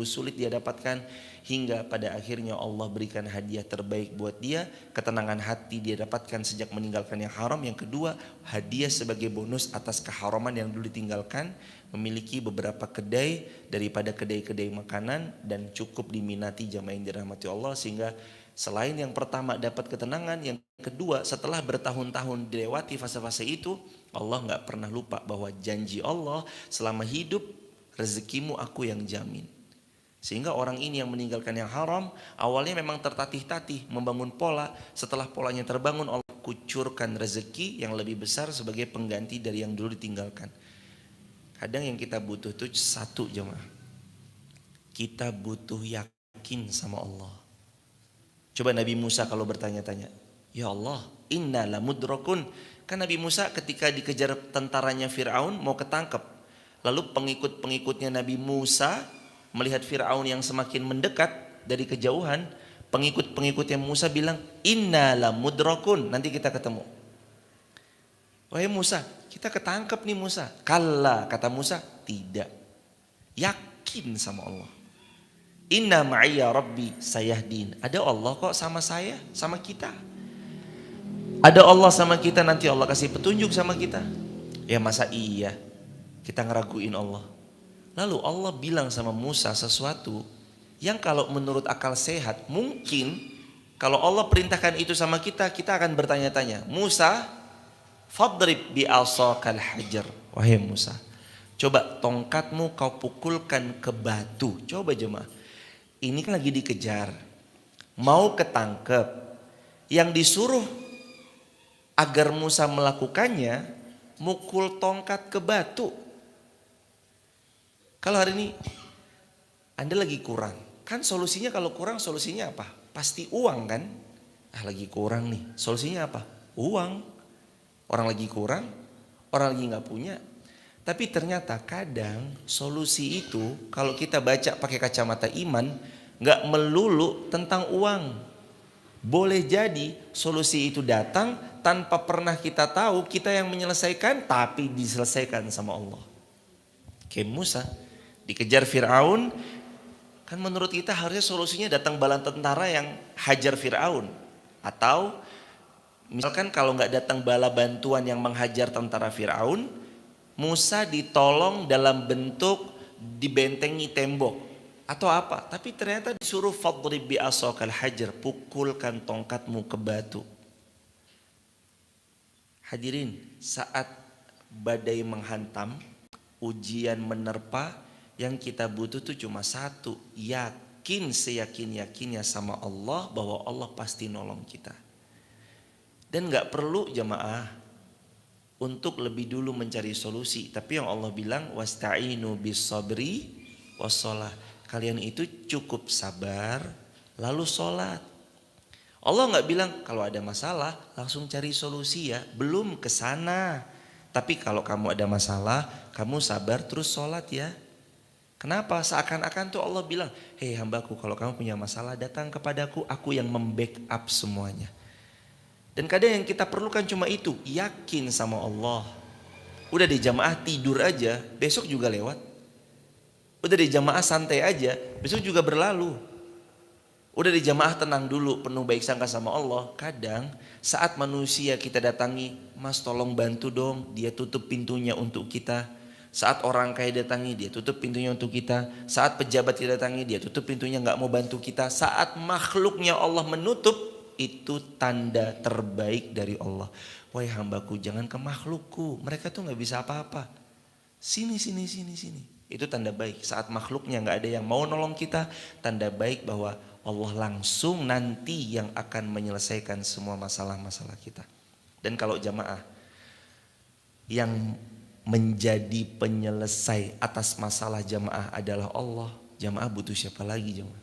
sulit dia dapatkan, hingga pada akhirnya Allah berikan hadiah terbaik buat dia. Ketenangan hati dia dapatkan sejak meninggalkan yang haram. Yang kedua, hadiah sebagai bonus atas keharaman yang dulu ditinggalkan, memiliki beberapa kedai daripada kedai-kedai makanan dan cukup diminati jamaah yang dirahmati Allah. Sehingga selain yang pertama dapat ketenangan, yang kedua setelah bertahun-tahun dilewati fase-fase itu, Allah gak pernah lupa bahwa janji Allah selama hidup rezekimu aku yang jamin. Sehingga orang ini yang meninggalkan yang haram awalnya memang tertatih-tatih membangun pola. Setelah polanya terbangun, Allah kucurkan rezeki yang lebih besar sebagai pengganti dari yang dulu ditinggalkan. Kadang yang kita butuh itu satu jemaah, kita butuh yakin sama Allah. Coba Nabi Musa kalau bertanya-tanya, ya Allah, inna lamudrakun. Kan Nabi Musa ketika dikejar tentaranya Fir'aun mau ketangkep. Lalu pengikut-pengikutnya Nabi Musa melihat Fir'aun yang semakin mendekat dari kejauhan, pengikut-pengikutnya Musa bilang, inna lamudrakun, nanti kita ketemu. Wahai Musa, kita ketangkep nih Musa. Kalla, kata Musa, tidak. Yakin sama Allah. Inna ma'iyya rabbi sayahdin. Ada Allah kok sama saya, sama kita. Ada Allah sama kita, nanti Allah kasih petunjuk sama kita. Ya masa iya kita ngeraguin Allah. Lalu Allah bilang sama Musa sesuatu yang kalau menurut akal sehat mungkin kalau Allah perintahkan itu sama kita, kita akan bertanya-tanya, Musa, fadrib bi'asakal hajar. Wahai Musa, coba tongkatmu kau pukulkan ke batu. Coba jemaah, ini kan lagi dikejar, mau ketangkep. Yang disuruh agar Musa melakukannya, mukul tongkat ke batu. Kalau hari ini Anda lagi kurang, kan solusinya kalau kurang solusinya apa? Pasti uang kan? Lagi kurang nih, solusinya apa? Uang. Orang lagi kurang, orang lagi gak punya. Tapi ternyata kadang solusi itu kalau kita baca pakai kacamata iman gak melulu tentang uang. Boleh jadi solusi itu datang tanpa pernah kita tahu, kita yang menyelesaikan, tapi diselesaikan sama Allah. Kayak Musa dikejar Fir'aun, kan menurut kita harusnya solusinya datang bala tentara yang hajar Fir'aun. Atau misalkan kalau gak datang bala bantuan yang menghajar tentara Fir'aun, Musa ditolong dalam bentuk dibentengi tembok atau apa, tapi ternyata disuruh fadrib bi'asakal hajar, pukulkan tongkatmu ke batu. Hadirin, saat badai menghantam, ujian menerpa, yang kita butuh tuh cuma satu, yakin seyakin-yakinnya sama Allah bahwa Allah pasti nolong kita. Dan gak perlu jemaah untuk lebih dulu mencari solusi, tapi yang Allah bilang wasta'inu bis sabri wassalah, kalian itu cukup sabar lalu sholat. Allah nggak bilang kalau ada masalah langsung cari solusi ya, belum ke sana. Tapi kalau kamu ada masalah, kamu sabar terus sholat ya. Kenapa? Seakan-akan tuh Allah bilang, hei hambaku, kalau kamu punya masalah datang kepadaku, aku yang membackup semuanya. Dan kadang yang kita perlukan cuma itu, yakin sama Allah. Udah di jamaah tidur aja, besok juga lewat. Udah di jamaah santai aja, besok juga berlalu. Udah di jamaah tenang dulu, penuh baik sangka sama Allah. Kadang saat manusia kita datangi, mas tolong bantu dong, dia tutup pintunya untuk kita. Saat orang kaya datangi, dia tutup pintunya untuk kita. Saat pejabat kita datangi, dia tutup pintunya, gak mau bantu kita. Saat makhluknya Allah menutup, itu tanda terbaik dari Allah. Wahai hambaku, jangan ke makhlukku, mereka tuh gak bisa apa-apa. Sini. Itu tanda baik. Saat makhluknya gak ada yang mau nolong kita, tanda baik bahwa Allah langsung nanti yang akan menyelesaikan semua masalah-masalah kita. Dan kalau jamaah yang menjadi penyelesai atas masalah jamaah adalah Allah, jamaah butuh siapa lagi jamaah?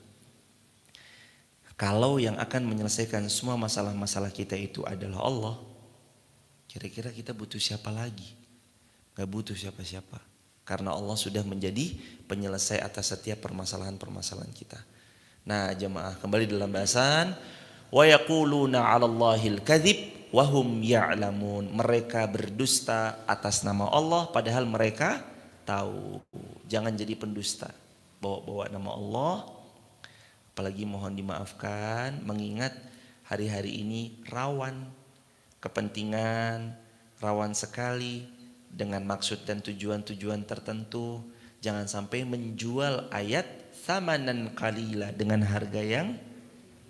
Kalau yang akan menyelesaikan semua masalah-masalah kita itu adalah Allah, kira-kira kita butuh siapa lagi? Gak butuh siapa-siapa. Karena Allah sudah menjadi penyelesai atas setiap permasalahan-permasalahan kita. Nah jemaah, kembali dalam bahasan, wa yaquluna 'alallahil kadzib wa hum ya'lamun. Mereka berdusta atas nama Allah padahal mereka tahu. Jangan jadi pendusta. Bawa-bawa nama Allah. Apalagi mohon dimaafkan, mengingat hari-hari ini rawan kepentingan, rawan sekali dengan maksud dan tujuan-tujuan tertentu. Jangan sampai menjual ayat thamanan qalila dengan harga yang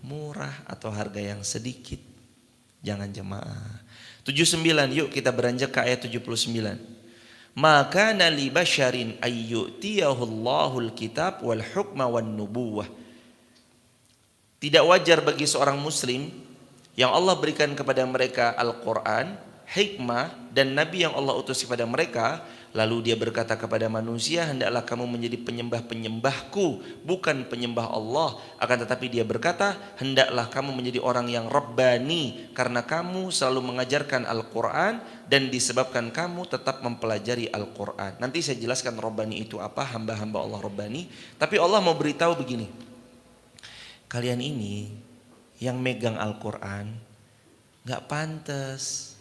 murah atau harga yang sedikit. Jangan jemaah. 79, yuk kita beranjak ke ayat 79. Maka nali basyarin ayyutiyahullahu alkitab wal hukma wan nubuwah. Tidak wajar bagi seorang muslim yang Allah berikan kepada mereka Al-Quran, hikmah dan nabi yang Allah utus kepada mereka, lalu dia berkata kepada manusia, hendaklah kamu menjadi penyembah-penyembahku, bukan penyembah Allah. Akan tetapi dia berkata, hendaklah kamu menjadi orang yang Rabbani, karena kamu selalu mengajarkan Al-Quran dan disebabkan kamu tetap mempelajari Al-Quran. Nanti saya jelaskan Rabbani itu apa, hamba-hamba Allah Rabbani. Tapi Allah mau beritahu begini, kalian ini yang megang Al-Quran gak pantas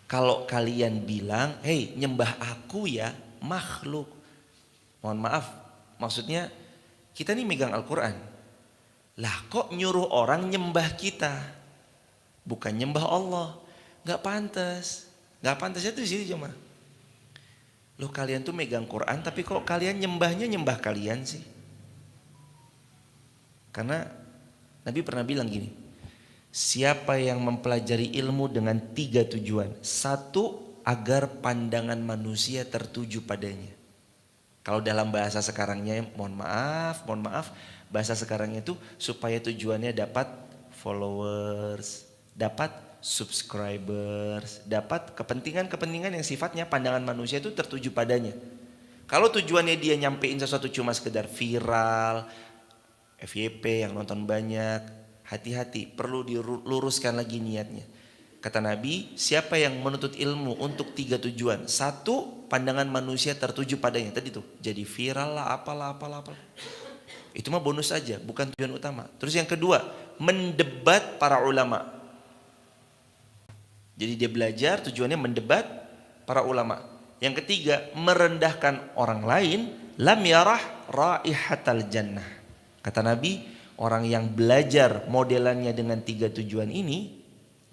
kalau kalian bilang, hei nyembah aku ya makhluk. Mohon maaf, maksudnya kita nih megang Al-Quran. Lah kok nyuruh orang nyembah kita, bukan nyembah Allah. Gak pantas. Gak pantas itu sih cuma. Loh kalian tuh megang Quran tapi kok kalian nyembahnya nyembah kalian sih. Karena Nabi pernah bilang gini, siapa yang mempelajari ilmu dengan 3 tujuan. 1, agar pandangan manusia tertuju padanya. Kalau dalam bahasa sekarangnya, mohon maaf, bahasa sekarangnya itu supaya tujuannya dapat followers, dapat subscribers, dapat kepentingan-kepentingan yang sifatnya pandangan manusia itu tertuju padanya. Kalau tujuannya dia nyampein sesuatu cuma sekedar viral, FYP yang nonton banyak, hati-hati, perlu diluruskan lagi niatnya. Kata Nabi, siapa yang menuntut ilmu untuk 3 tujuan. 1, pandangan manusia tertuju padanya. Tadi tuh, jadi viral lah, apalah. Itu mah bonus aja, bukan tujuan utama. Terus yang kedua, mendebat para ulama. Jadi dia belajar, tujuannya mendebat para ulama. Yang ketiga, merendahkan orang lain. Lam yarah raihatal jannah. Kata Nabi, orang yang belajar modelannya dengan 3 tujuan ini,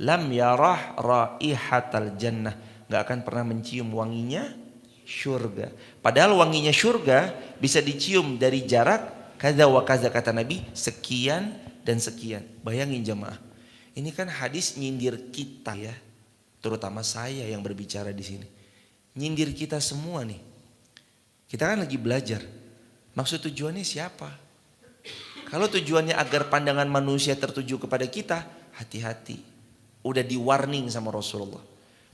lam yarah raihatal jannah, gak akan pernah mencium wanginya syurga. Padahal wanginya syurga bisa dicium dari jarak kaza wa kaza, kata Nabi, sekian dan sekian. Bayangin jemaah, ini kan hadis nyindir kita ya, terutama saya yang berbicara di sini. Nyindir kita semua nih. Kita kan lagi belajar. Maksud tujuannya siapa? Kalau tujuannya agar pandangan manusia tertuju kepada kita, hati-hati. Udah di warning sama Rasulullah.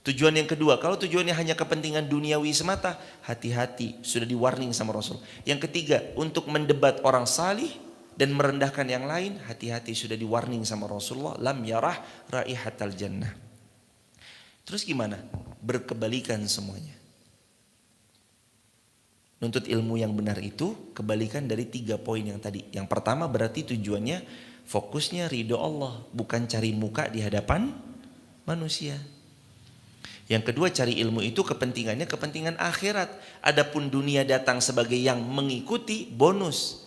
Tujuan yang kedua, kalau tujuannya hanya kepentingan duniawi semata, hati-hati, sudah di warning sama Rasul. Yang ketiga, untuk mendebat orang salih dan merendahkan yang lain, hati-hati, sudah di warning sama Rasulullah. Lam yarah raihatal jannah. Terus gimana? Berkebalikan semuanya. Nuntut ilmu yang benar itu kebalikan dari 3 poin yang tadi. Yang pertama berarti tujuannya fokusnya ridho Allah, bukan cari muka di hadapan manusia. Yang kedua, cari ilmu itu kepentingannya kepentingan akhirat. Adapun dunia datang sebagai yang mengikuti, bonus.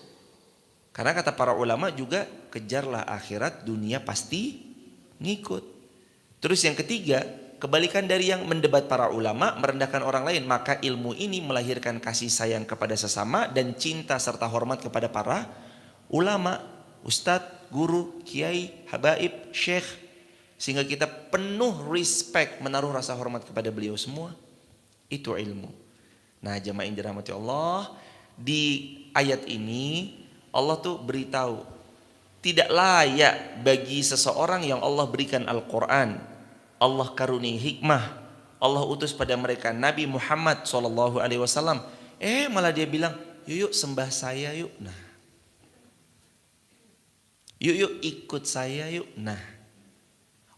Karena kata para ulama juga, kejarlah akhirat, dunia pasti ngikut. Terus yang ketiga, kebalikan dari yang mendebat para ulama, merendahkan orang lain, maka ilmu ini melahirkan kasih sayang kepada sesama dan cinta serta hormat kepada para ulama, ustadz, guru, kiai, habaib, syekh. Sehingga kita penuh respect, menaruh rasa hormat kepada beliau semua. Itu ilmu. Nah jemaah yang dirahmati Allah, di ayat ini Allah tuh beritahu, tidak layak bagi seseorang yang Allah berikan Al-Quran, Allah karuniai hikmah, Allah utus pada mereka Nabi Muhammad SAW. Malah dia bilang, yuk sembah saya yuk. Nah, Yuk ikut saya yuk. Nah,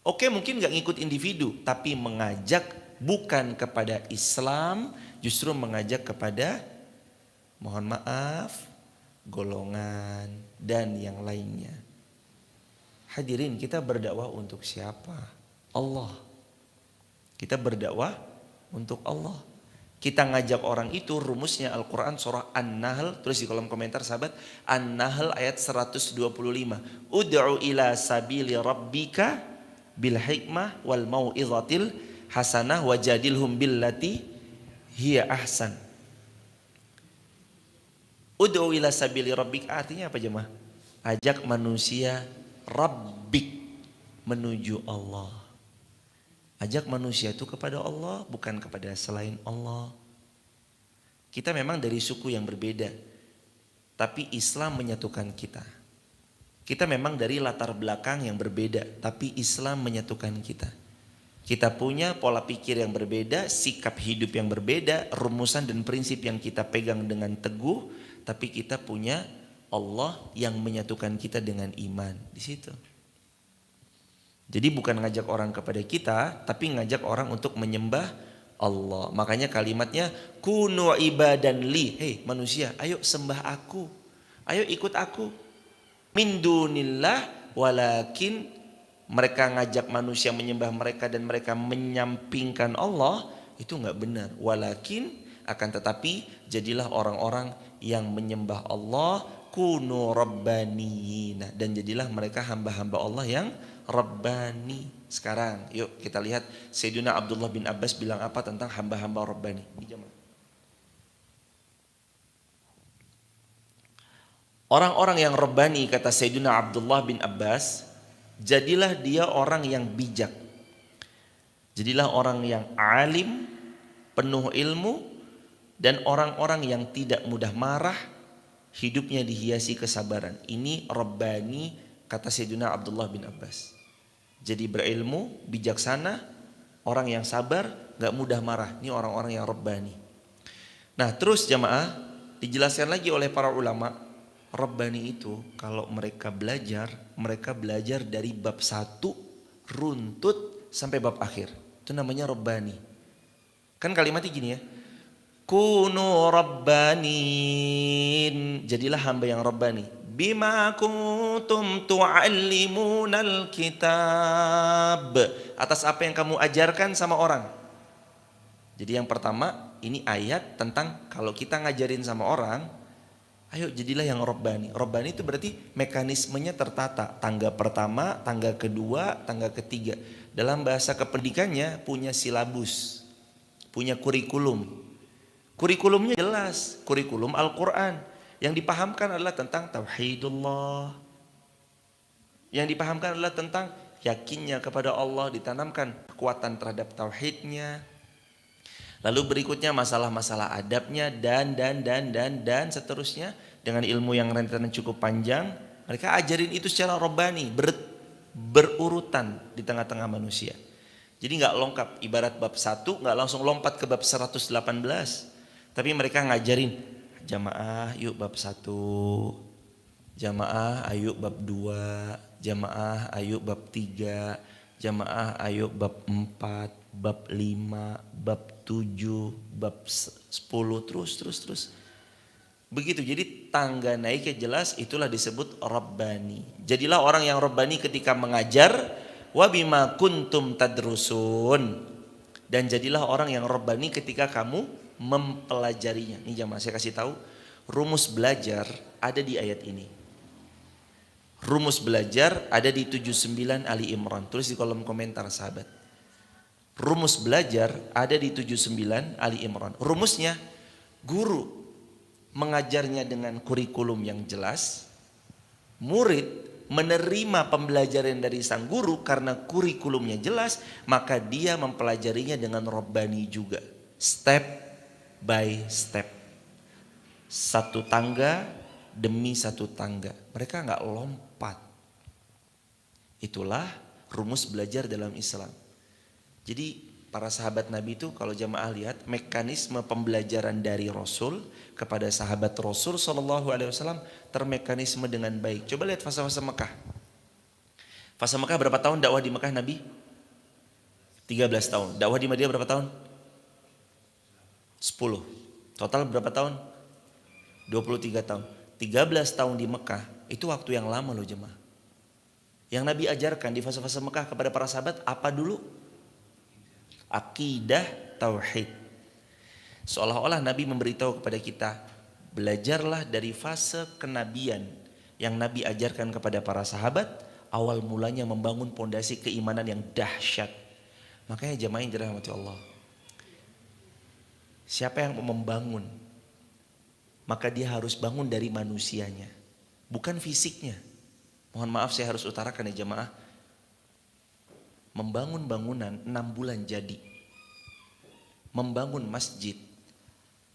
oke mungkin gak ngikut individu, tapi mengajak bukan kepada Islam, justru mengajak kepada, mohon maaf, golongan dan yang lainnya. Hadirin, kita berdakwah untuk siapa? Allah. Kita berdakwah untuk Allah. Kita ngajak orang itu, rumusnya Al-Quran surah An-Nahl, tulis di kolom komentar sahabat, An-Nahl ayat 125. Ud'u ila sabili rabbika bil hikmah wal mau'izatil hasanah wajadilhum billati hiya ahsan. Ud'u ila sabili rabbika artinya apa jemaah? Ajak manusia rabbik, menuju Allah. Ajak manusia itu kepada Allah, bukan kepada selain Allah. Kita memang dari suku yang berbeda, tapi Islam menyatukan kita. Kita memang dari latar belakang yang berbeda, tapi Islam menyatukan kita. Kita punya pola pikir yang berbeda, sikap hidup yang berbeda, rumusan dan prinsip yang kita pegang dengan teguh, tapi kita punya Allah yang menyatukan kita dengan iman di situ. Jadi bukan ngajak orang kepada kita, tapi ngajak orang untuk menyembah Allah. Makanya kalimatnya kunu ibadan li. Hei manusia, ayo sembah aku. Ayo ikut aku. Min dunillah, walakin mereka ngajak manusia menyembah mereka dan mereka menyampingkan Allah, itu enggak benar. Walakin akan tetapi jadilah orang-orang yang menyembah Allah, kunu rabbaniyina, dan jadilah mereka hamba-hamba Allah yang Rabbani. Sekarang yuk kita lihat Sayyidina Abdullah bin Abbas bilang apa tentang hamba-hamba Rabbani. Orang-orang yang Rabbani, kata Sayyidina Abdullah bin Abbas, jadilah dia orang yang bijak. Jadilah orang yang alim, penuh ilmu, dan orang-orang yang tidak mudah marah, hidupnya dihiasi kesabaran. Ini Rabbani, kata Sayyidina Abdullah bin Abbas. Jadi berilmu, bijaksana, orang yang sabar, gak mudah marah. Ini orang-orang yang Rabbani. Nah terus jamaah, dijelaskan lagi oleh para ulama, Rabbani itu kalau mereka belajar dari bab 1 runtut sampai bab akhir. Itu namanya Rabbani. Kan kalimatnya gini ya, kunu rabbanin, jadilah hamba yang Rabbani. Bima kuntum tu'allimunal kitab, atas apa yang kamu ajarkan sama orang. Jadi yang pertama ini ayat tentang kalau kita ngajarin sama orang, ayo jadilah yang Rabbani. Rabbani itu berarti mekanismenya tertata. Tangga pertama, tangga kedua, tangga ketiga. Dalam bahasa kependidikannya punya silabus, punya kurikulum. Kurikulumnya jelas, kurikulum Al-Quran. Yang dipahamkan adalah tentang tauhidullah. Yang dipahamkan adalah tentang yakinnya kepada Allah, ditanamkan kekuatan terhadap tauhidnya. Lalu berikutnya masalah-masalah adabnya dan seterusnya dengan ilmu yang rentetan cukup panjang. Mereka ajarin itu secara Rabbani, berurutan di tengah-tengah manusia. Jadi nggak lengkap, ibarat bab 1 nggak langsung lompat ke bab 118, tapi mereka ngajarin jamaah yuk bab 1, jamaah ayo bab 2, jamaah ayo bab 3, jamaah ayo bab 4, bab 5, bab 7, bab 10, terus. Begitu, jadi tangga naiknya jelas, itulah disebut Rabbani. Jadilah orang yang Rabbani ketika mengajar, wa bima kuntum tadrusun, dan jadilah orang yang Rabbani ketika kamu mempelajarinya. Ini jamaah saya kasih tahu, rumus belajar ada di ayat ini. Rumus belajar ada di 79 Ali Imran. Tulis di kolom komentar sahabat. Rumus belajar ada di 79 Ali Imran. Rumusnya, guru mengajarnya dengan kurikulum yang jelas, murid menerima pembelajaran dari sang guru karena kurikulumnya jelas, maka dia mempelajarinya dengan Rabbani juga. Step by step, satu tangga demi satu tangga. Mereka nggak lompat. Itulah rumus belajar dalam Islam. Jadi para sahabat Nabi itu kalau jamaah lihat mekanisme pembelajaran dari Rasul kepada sahabat Rasul SAW termekanisme dengan baik. Coba lihat fase-fase Mekah. Fase Mekah berapa tahun dakwah di Mekah Nabi? 13 tahun. Dakwah di Madinah berapa tahun? 10. Total berapa tahun? 23 tahun. 13 tahun di Mekah itu waktu yang lama loh jemaah. Yang Nabi ajarkan di fase-fase Mekah kepada para sahabat apa dulu? Akidah tauhid. Seolah-olah Nabi memberitahu kepada kita, belajarlah dari fase kenabian yang Nabi ajarkan kepada para sahabat, awal mulanya membangun pondasi keimanan yang dahsyat. Makanya jemaah yang dirahmati Allah, siapa yang mau membangun, maka dia harus bangun dari manusianya, bukan fisiknya. Mohon maaf saya harus utarakan ya jemaah, membangun bangunan 6 bulan jadi. Membangun masjid,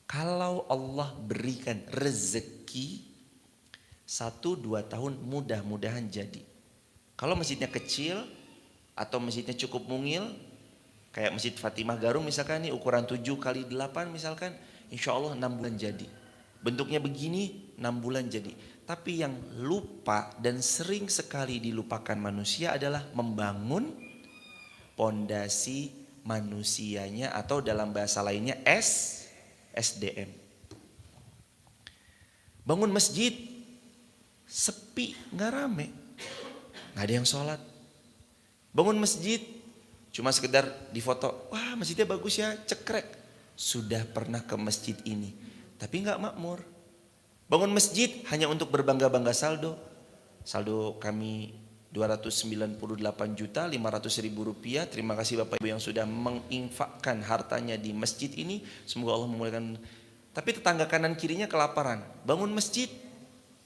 kalau Allah berikan rezeki 1-2 tahun mudah-mudahan jadi. Kalau masjidnya kecil atau masjidnya cukup mungil, kayak Masjid Fatimah Garung misalkan nih ukuran 7x8 misalkan, insya Allah 6 bulan jadi. Bentuknya begini 6 bulan jadi. Tapi yang lupa dan sering sekali dilupakan manusia adalah membangun pondasi manusianya, atau dalam bahasa lainnya SDM. Bangun masjid sepi, nggak rame, nggak ada yang sholat. Bangun masjid cuma sekedar difoto, wah masjidnya bagus ya, cekrek. Sudah pernah ke masjid ini tapi nggak makmur. Bangun masjid hanya untuk berbangga-bangga saldo. Saldo kami 298.500.000 rupiah. Terima kasih Bapak Ibu yang sudah menginfakkan hartanya di masjid ini. Semoga Allah memulihkan. Tapi tetangga kanan kirinya kelaparan. Bangun masjid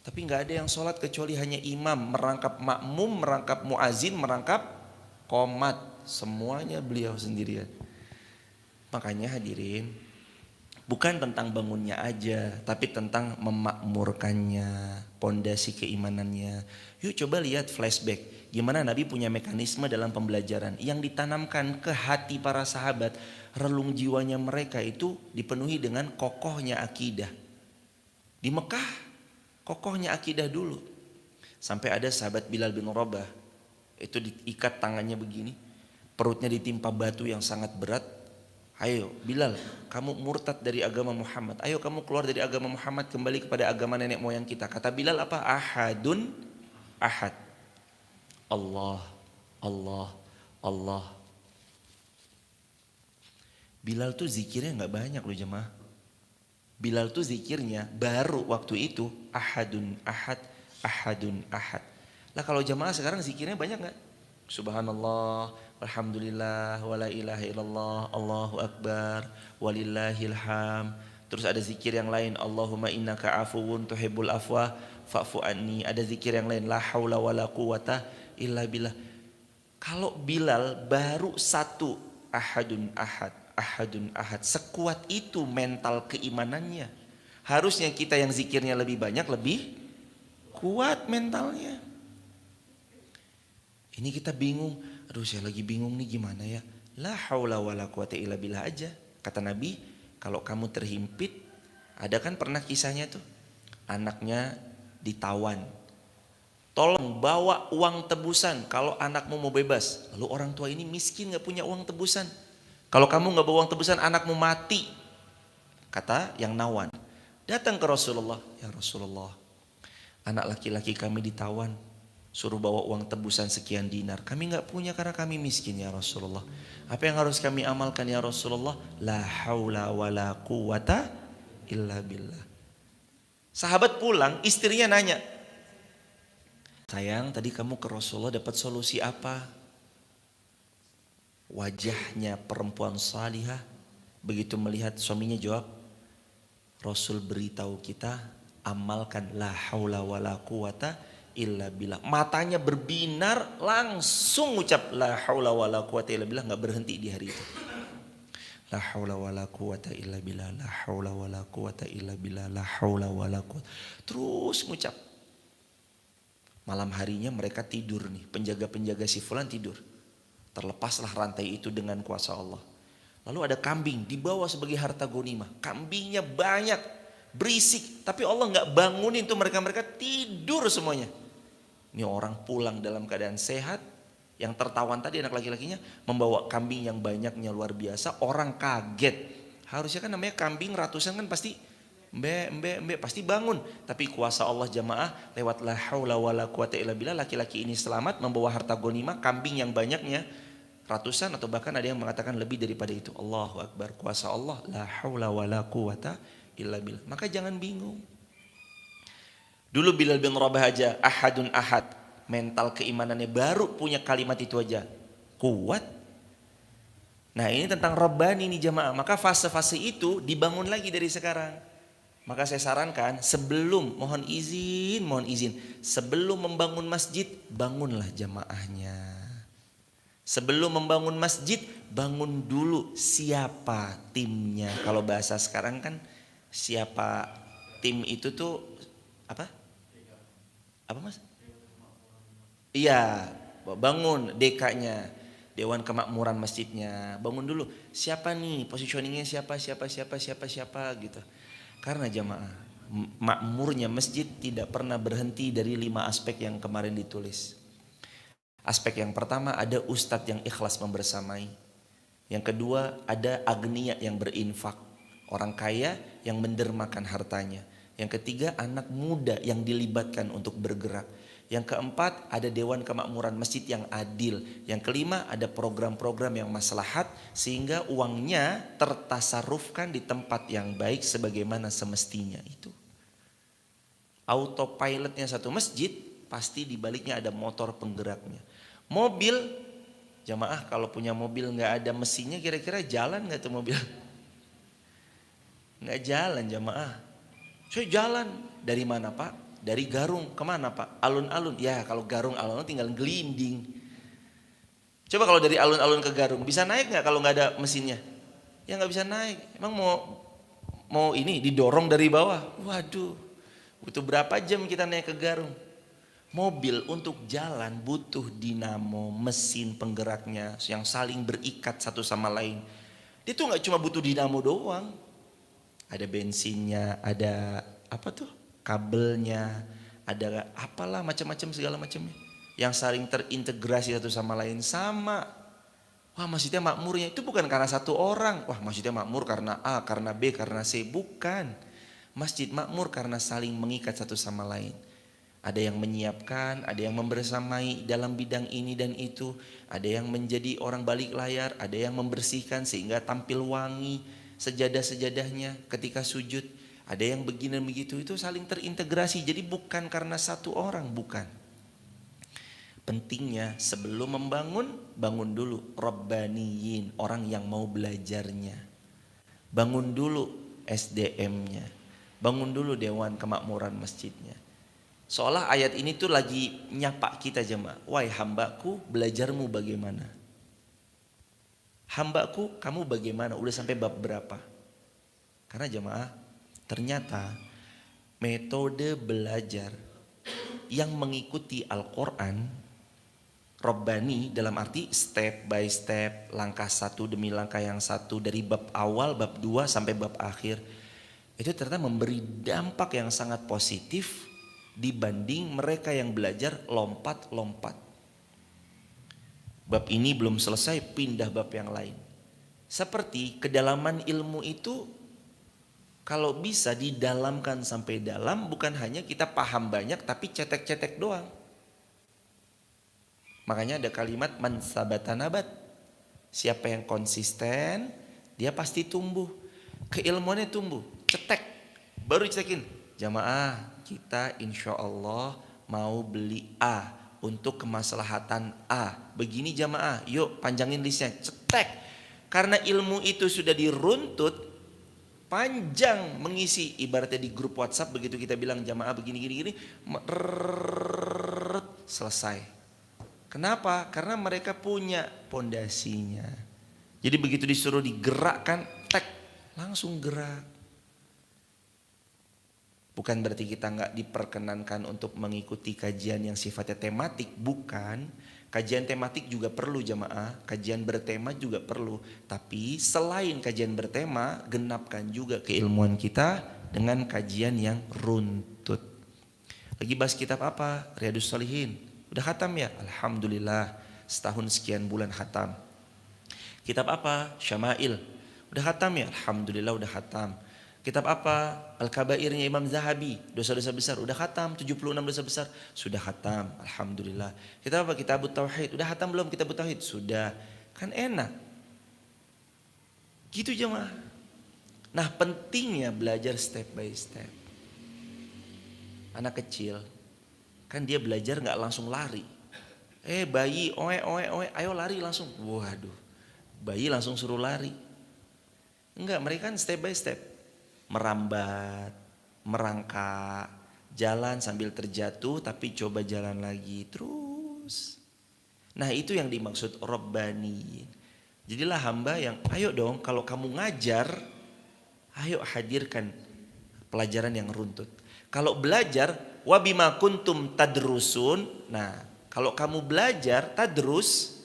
tapi nggak ada yang sholat kecuali hanya imam, merangkap makmum, merangkap muazin, merangkap qomat. Semuanya beliau sendirian. Makanya hadirin, bukan tentang bangunnya aja, tapi tentang memakmurkannya, pondasi keimanannya. Yuk coba lihat flashback, gimana Nabi punya mekanisme dalam pembelajaran yang ditanamkan ke hati para sahabat. Relung jiwanya mereka itu dipenuhi dengan kokohnya akidah. Di Mekah kokohnya akidah dulu. Sampai ada sahabat Bilal bin Rabah, itu diikat tangannya begini, perutnya ditimpa batu yang sangat berat. Ayo Bilal, kamu murtad dari agama Muhammad. Ayo kamu keluar dari agama Muhammad, kembali kepada agama nenek moyang kita. Kata Bilal apa? Ahadun ahad. Allah, Allah, Allah. Bilal tuh zikirnya gak banyak loh jemaah. Bilal tuh zikirnya baru waktu itu ahadun ahad, ahadun ahad. Lah kalau jemaah sekarang zikirnya banyak gak? Subhanallah, alhamdulillah, wala ilaha illallah, Allahu akbar, walillahil ham. Terus ada zikir yang lain, Allahumma innaka afuwun tuhibbul afwa fa'fu anni. Ada zikir yang lain, la haula wala quwata illa billah. Kalau Bilal baru satu ahadun ahad, ahadun ahad, sekuat itu mental keimanannya. Harusnya kita yang zikirnya lebih banyak, lebih kuat mentalnya. Ini kita bingung, aduh saya lagi bingung nih gimana ya. La haula wala quwata illa billah aja. Kata Nabi, kalau kamu terhimpit, ada kan pernah kisahnya tuh, anaknya ditawan. Tolong bawa uang tebusan kalau anakmu mau bebas. Lalu orang tua ini miskin gak punya uang tebusan. Kalau kamu gak bawa uang tebusan anakmu mati. Kata yang nawan, datang ke Rasulullah. Ya Rasulullah, anak laki-laki kami ditawan, suruh bawa uang tebusan sekian dinar. Kami gak punya karena kami miskin ya Rasulullah. Apa yang harus kami amalkan ya Rasulullah? La haula wa la quwata illa billah. Sahabat pulang, istrinya nanya, sayang tadi kamu ke Rasulullah dapat solusi apa? Wajahnya perempuan salihah begitu melihat suaminya jawab, Rasul beritahu kita amalkan la haula wa la quwata illa billah. Matanya berbinar, langsung ucap la haula wala quwata illa billah, enggak berhenti di hari itu. La haula wala quwata illa billah, la haula wala quwata illa billah, la haula wala quwata. Terus ngucap. Malam harinya mereka tidur nih, penjaga-penjaga si fulan tidur. Terlepaslah rantai itu dengan kuasa Allah. Lalu ada kambing dibawa sebagai harta ghanimah. Kambingnya banyak, berisik, tapi Allah enggak bangunin tuh mereka-mereka, tidur semuanya. Ini orang pulang dalam keadaan sehat. Yang tertawan tadi anak laki-lakinya membawa kambing yang banyaknya luar biasa. Orang kaget. Harusnya kan namanya kambing ratusan kan pasti mbe pasti bangun. Tapi kuasa Allah jamaah lewat la haula wala quwata illa billah, laki-laki ini selamat membawa harta ghanimah, kambing yang banyaknya ratusan atau bahkan ada yang mengatakan lebih daripada itu. Allahu Akbar, kuasa Allah, la haula wala quwata illa billah. Maka jangan bingung. Dulu Bilal bin Rabah aja ahadun ahad, mental keimanannya baru punya kalimat itu aja kuat. Nah ini tentang Rabbani nih jamaah. Maka fase-fase itu dibangun lagi dari sekarang. Maka saya sarankan sebelum, mohon izin, sebelum membangun masjid bangunlah jamaahnya. Sebelum membangun masjid bangun dulu siapa timnya. Kalau bahasa sekarang kan siapa tim itu tuh apa? Apa mas? Iya, bangun DK-nya, Dewan Kemakmuran masjidnya. Bangun dulu. Siapa nih positioningnya, siapa gitu. Karena jamaah, makmurnya masjid tidak pernah berhenti dari 5 aspek yang kemarin ditulis. Aspek yang pertama ada ustadz yang ikhlas membersamai. Yang kedua ada agniya yang berinfak, orang kaya yang mendermakan hartanya. Yang ketiga anak muda yang dilibatkan untuk bergerak. Yang keempat ada dewan kemakmuran masjid yang adil. Yang kelima ada program-program yang maslahat sehingga uangnya tertasarufkan di tempat yang baik sebagaimana semestinya itu. Autopilotnya satu masjid pasti di baliknya ada motor penggeraknya. Mobil, jamaah kalau punya mobil nggak ada mesinnya kira-kira jalan nggak tuh mobil? Nggak jalan jamaah. Saya jalan dari mana pak? Dari Garung kemana pak? Alun-alun. Ya kalau Garung alun-alun tinggal gelinding. Coba kalau dari alun-alun ke Garung bisa naik nggak kalau nggak ada mesinnya? Ya nggak bisa naik. Emang mau ini didorong dari bawah? Waduh, butuh berapa jam kita naik ke Garung? Mobil untuk jalan butuh dinamo, mesin penggeraknya yang saling berikat satu sama lain. Dia tuh nggak cuma butuh dinamo doang. Ada bensinnya, ada apa tuh kabelnya, ada apalah macam-macam segala macamnya yang saling terintegrasi satu sama lain sama. Wah masjidnya makmurnya itu bukan karena satu orang. Wah masjidnya makmur karena A, karena B, karena C. Bukan. Masjid makmur karena saling mengikat satu sama lain. Ada yang menyiapkan, ada yang membersamai dalam bidang ini dan itu. Ada yang menjadi orang balik layar, ada yang membersihkan sehingga tampil wangi sejadah-sejadahnya ketika sujud. Ada yang begini dan begitu, itu saling terintegrasi. Jadi bukan karena satu orang, bukan. Pentingnya sebelum membangun, bangun dulu Rabbaniyin, orang yang mau belajarnya. Bangun dulu SDM-nya. Bangun dulu Dewan Kemakmuran masjidnya. Seolah ayat ini tuh lagi nyapa kita jemaah. Wahai hambaku, belajarmu bagaimana? Hambaku, kamu bagaimana? Udah sampai bab berapa? Karena jemaah, ternyata metode belajar yang mengikuti Al-Quran, Rabbani dalam arti step by step, langkah satu demi langkah yang satu dari bab awal, bab 2 sampai bab akhir. Itu ternyata memberi dampak yang sangat positif dibanding mereka yang belajar lompat-lompat. Bab ini belum selesai, pindah bab yang lain. Seperti kedalaman ilmu itu kalau bisa didalamkan sampai dalam, bukan hanya kita paham banyak tapi cetek-cetek doang. Makanya ada kalimat man sabata nabat. Siapa yang konsisten, dia pasti tumbuh. Keilmuannya tumbuh, cetek. Baru cetekin, jamaah kita insya Allah mau beli A untuk kemaslahatan A. Begini jamaah, yuk panjangin listnya, cetek. Karena ilmu itu sudah diruntut, panjang mengisi. Ibaratnya di grup WhatsApp begitu kita bilang jamaah begini-gini, selesai. Kenapa? Karena mereka punya pondasinya. Jadi begitu disuruh digerakkan, tek, langsung gerak. Bukan berarti kita nggak diperkenankan untuk mengikuti kajian yang sifatnya tematik, bukan. Kajian tematik juga perlu jamaah, kajian bertema juga perlu. Tapi selain kajian bertema, genapkan juga keilmuan kita dengan kajian yang runtut. Lagi bahas kitab apa? Riyadhus Shalihin. Udah khatam ya? Alhamdulillah, setahun sekian bulan khatam. Kitab apa? Syama'il. Udah khatam ya? Alhamdulillah udah khatam. Kitab apa? Al-Kabairnya Imam Zahabi, dosa-dosa besar. Udah khatam, 76 dosa besar. Sudah khatam, Alhamdulillah. Kitab apa? Kitabut Tauhid. Udah khatam belum Kitabut Tauhid? Sudah. Kan enak. Gitu jemaah. Nah pentingnya belajar step by step. Anak kecil, kan dia belajar gak langsung lari. Bayi, oe, ayo lari langsung. Waduh, bayi langsung suruh lari. Enggak, mereka kan step by step. Merambat, merangkak, jalan sambil terjatuh tapi coba jalan lagi terus. Nah itu yang dimaksud Rabbani. Jadilah hamba yang ayo dong kalau kamu ngajar, ayo hadirkan pelajaran yang runtut. Kalau belajar wabima kuntum tadrusun. Nah kalau kamu belajar tadrus,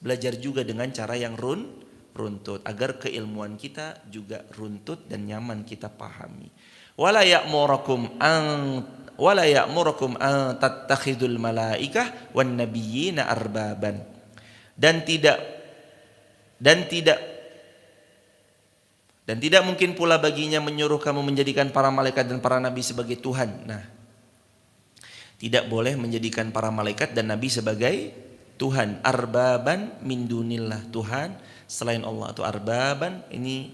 belajar juga dengan cara yang runtut agar keilmuan kita juga runtut dan nyaman kita pahami. Wala ya'murukum an tattakhidul malaikah wan nabiyyina arbaban. Dan tidak mungkin pula baginya menyuruh kamu menjadikan para malaikat dan para nabi sebagai Tuhan. Nah, tidak boleh menjadikan para malaikat dan nabi sebagai Tuhan. Arbaban min dunillah, Tuhan selain Allah. Atau arbaban ini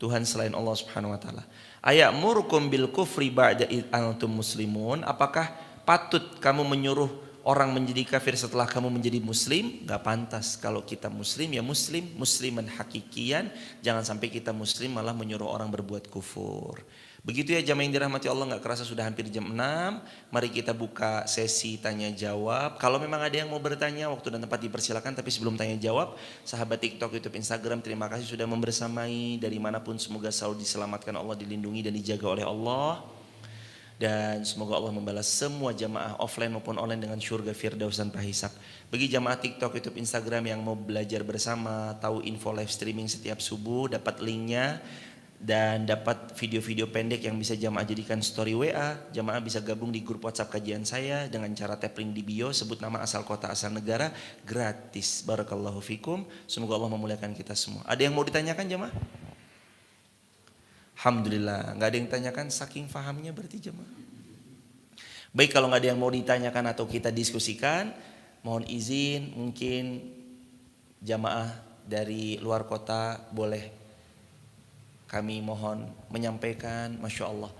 Tuhan selain Allah Subhanahu wa taala. Ayamurukum bil kufri ba'da id antum muslimun. Apakah patut kamu menyuruh orang menjadi kafir setelah kamu menjadi muslim? Gak pantas. Kalau kita muslim ya muslim, musliman hakikian. Jangan sampai kita muslim malah menyuruh orang berbuat kufur. Begitu ya jamaah yang dirahmati Allah, gak kerasa sudah hampir jam 6. Mari kita buka sesi tanya jawab. Kalau memang ada yang mau bertanya, waktu dan tempat dipersilakan. Tapi sebelum tanya jawab, sahabat TikTok, YouTube, Instagram, terima kasih sudah membersamai. Dari manapun semoga selalu diselamatkan Allah, dilindungi dan dijaga oleh Allah. Dan semoga Allah membalas semua jamaah offline maupun online dengan syurga firdaus tanpa hisab. Bagi jamaah TikTok, YouTube, Instagram yang mau belajar bersama, tahu info live streaming setiap subuh, dapat linknya. Dan dapat video-video pendek yang bisa jamaah jadikan story WA. Jamaah bisa gabung di grup WhatsApp kajian saya dengan cara tap link di bio, sebut nama, asal kota, asal negara, gratis. Barakallahu fikum. Semoga Allah memuliakan kita semua. Ada yang mau ditanyakan jamaah? Alhamdulillah, nggak ada yang tanyakan, saking fahamnya berarti jemaah. Baik, kalau nggak ada yang mau ditanyakan atau kita diskusikan, mohon izin mungkin jamaah dari luar kota boleh kami mohon menyampaikan, Masya Allah,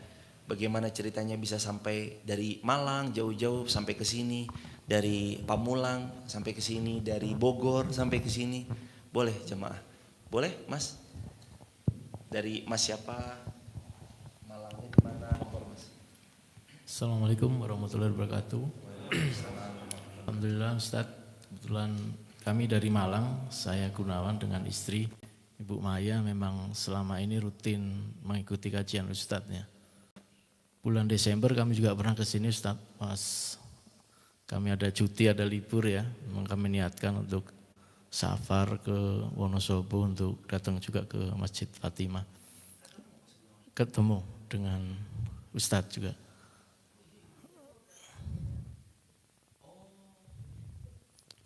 bagaimana ceritanya bisa sampai dari Malang jauh-jauh sampai ke sini, dari Pamulang sampai ke sini, dari Bogor sampai ke sini. Boleh jemaah? Boleh, Mas? Dari Mas siapa? Malangnya di mana? Mas. Assalamualaikum warahmatullahi wabarakatuh. Alhamdulillah Ustadz, kebetulan kami dari Malang, saya Gunawan dengan istri Ibu Maya memang selama ini rutin mengikuti kajian Ustadznya. Bulan Desember kami juga pernah ke sini Ustadz, pas kami ada cuti, ada libur ya, memang kami niatkan untuk safar ke Wonosobo untuk datang juga ke Masjid Fatimah. Ketemu dengan Ustadz juga.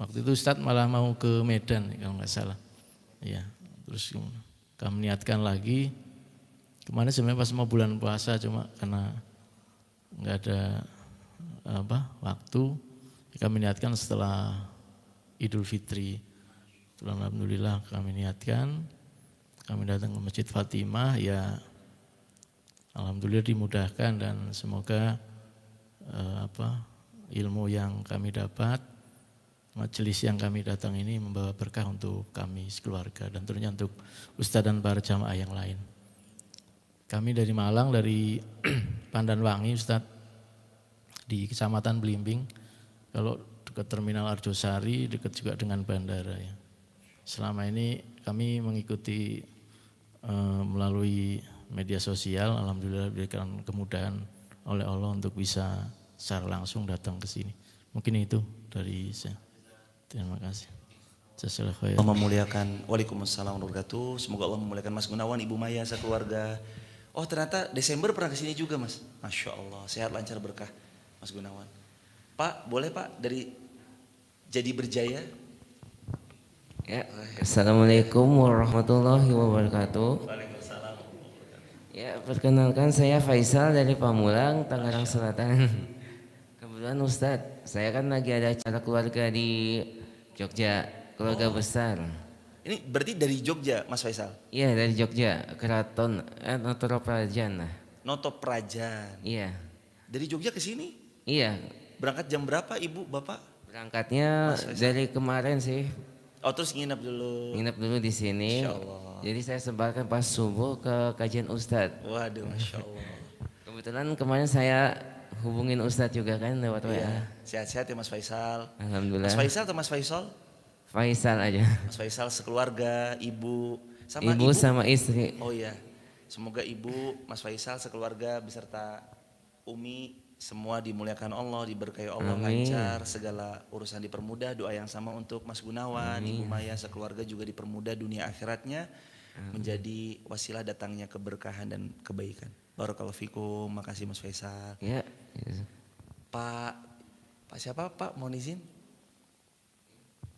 Waktu itu Ustadz malah mau ke Medan kalau nggak salah. Ya, terus kami niatkan lagi. Kemarin sebenarnya pas mau bulan puasa, cuma karena nggak ada waktu, kami niatkan setelah Idul Fitri. Alhamdulillah kami niatkan, kami datang ke Masjid Fatimah, ya alhamdulillah dimudahkan dan semoga ilmu yang kami dapat, majelis yang kami datang ini membawa berkah untuk kami sekeluarga dan tentunya untuk Ustadz dan para jamaah yang lain. Kami dari Malang, dari Pandanwangi Ustadz, di Kecamatan Belimbing, kalau dekat Terminal Arjosari, dekat juga dengan bandara ya. Selama ini kami mengikuti melalui media sosial, alhamdulillah diberikan kemudahan oleh Allah untuk bisa secara langsung datang ke sini. Mungkin itu dari saya. Terima kasih. Allah memuliakan. Waalaikumsalam warahmatullahi wabarakatuh. Semoga Allah memuliakan Mas Gunawan, Ibu Maya, sekeluarga. Oh ternyata Desember pernah ke sini juga Mas. Masya Allah, sehat lancar berkah. Mas Gunawan. Pak, boleh Pak dari Jadi Berjaya? Ya, Assalamualaikum warahmatullahi wabarakatuh. Waalaikumsalam. Ya, perkenalkan saya Faisal dari Pamulang, Tangerang Selatan. Kebetulan Ustadz, saya kan lagi ada acara keluarga di Jogja, keluarga besar. Ini berarti dari Jogja, Mas Faisal? Iya, dari Jogja, Keraton Notoro Prajan lah. Noto Prajan. Iya, Dari Jogja ke sini? iya. Berangkat jam berapa Ibu, Bapak? Berangkatnya Mas Faisal. dari kemarin sih, Oh, terus nginep dulu. nginep dulu di sini. Masya Allah. Jadi saya sempatkan pas subuh ke kajian Ustadz. Waduh, Masya Allah. Kebetulan kemarin saya hubungin Ustadz juga kan lewat WA. Iya, sehat-sehat ya Mas Faisal. Alhamdulillah. Mas Faisal atau Mas Faisal? Faisal aja. Mas Faisal sekeluarga, ibu sama Ibu sama istri. Oh iya, semoga ibu, Mas Faisal sekeluarga beserta Umi semua dimuliakan Allah, diberkahi Allah, Amin. lancar, segala urusan dipermudah. Doa yang sama untuk Mas Gunawan, Ibu Maya sekeluarga juga dipermudah dunia akhiratnya, menjadi wasilah datangnya keberkahan dan kebaikan. Barakallahu fikum, makasih Mas Faisal. Ya. Pak siapa Pak? Mohon izin.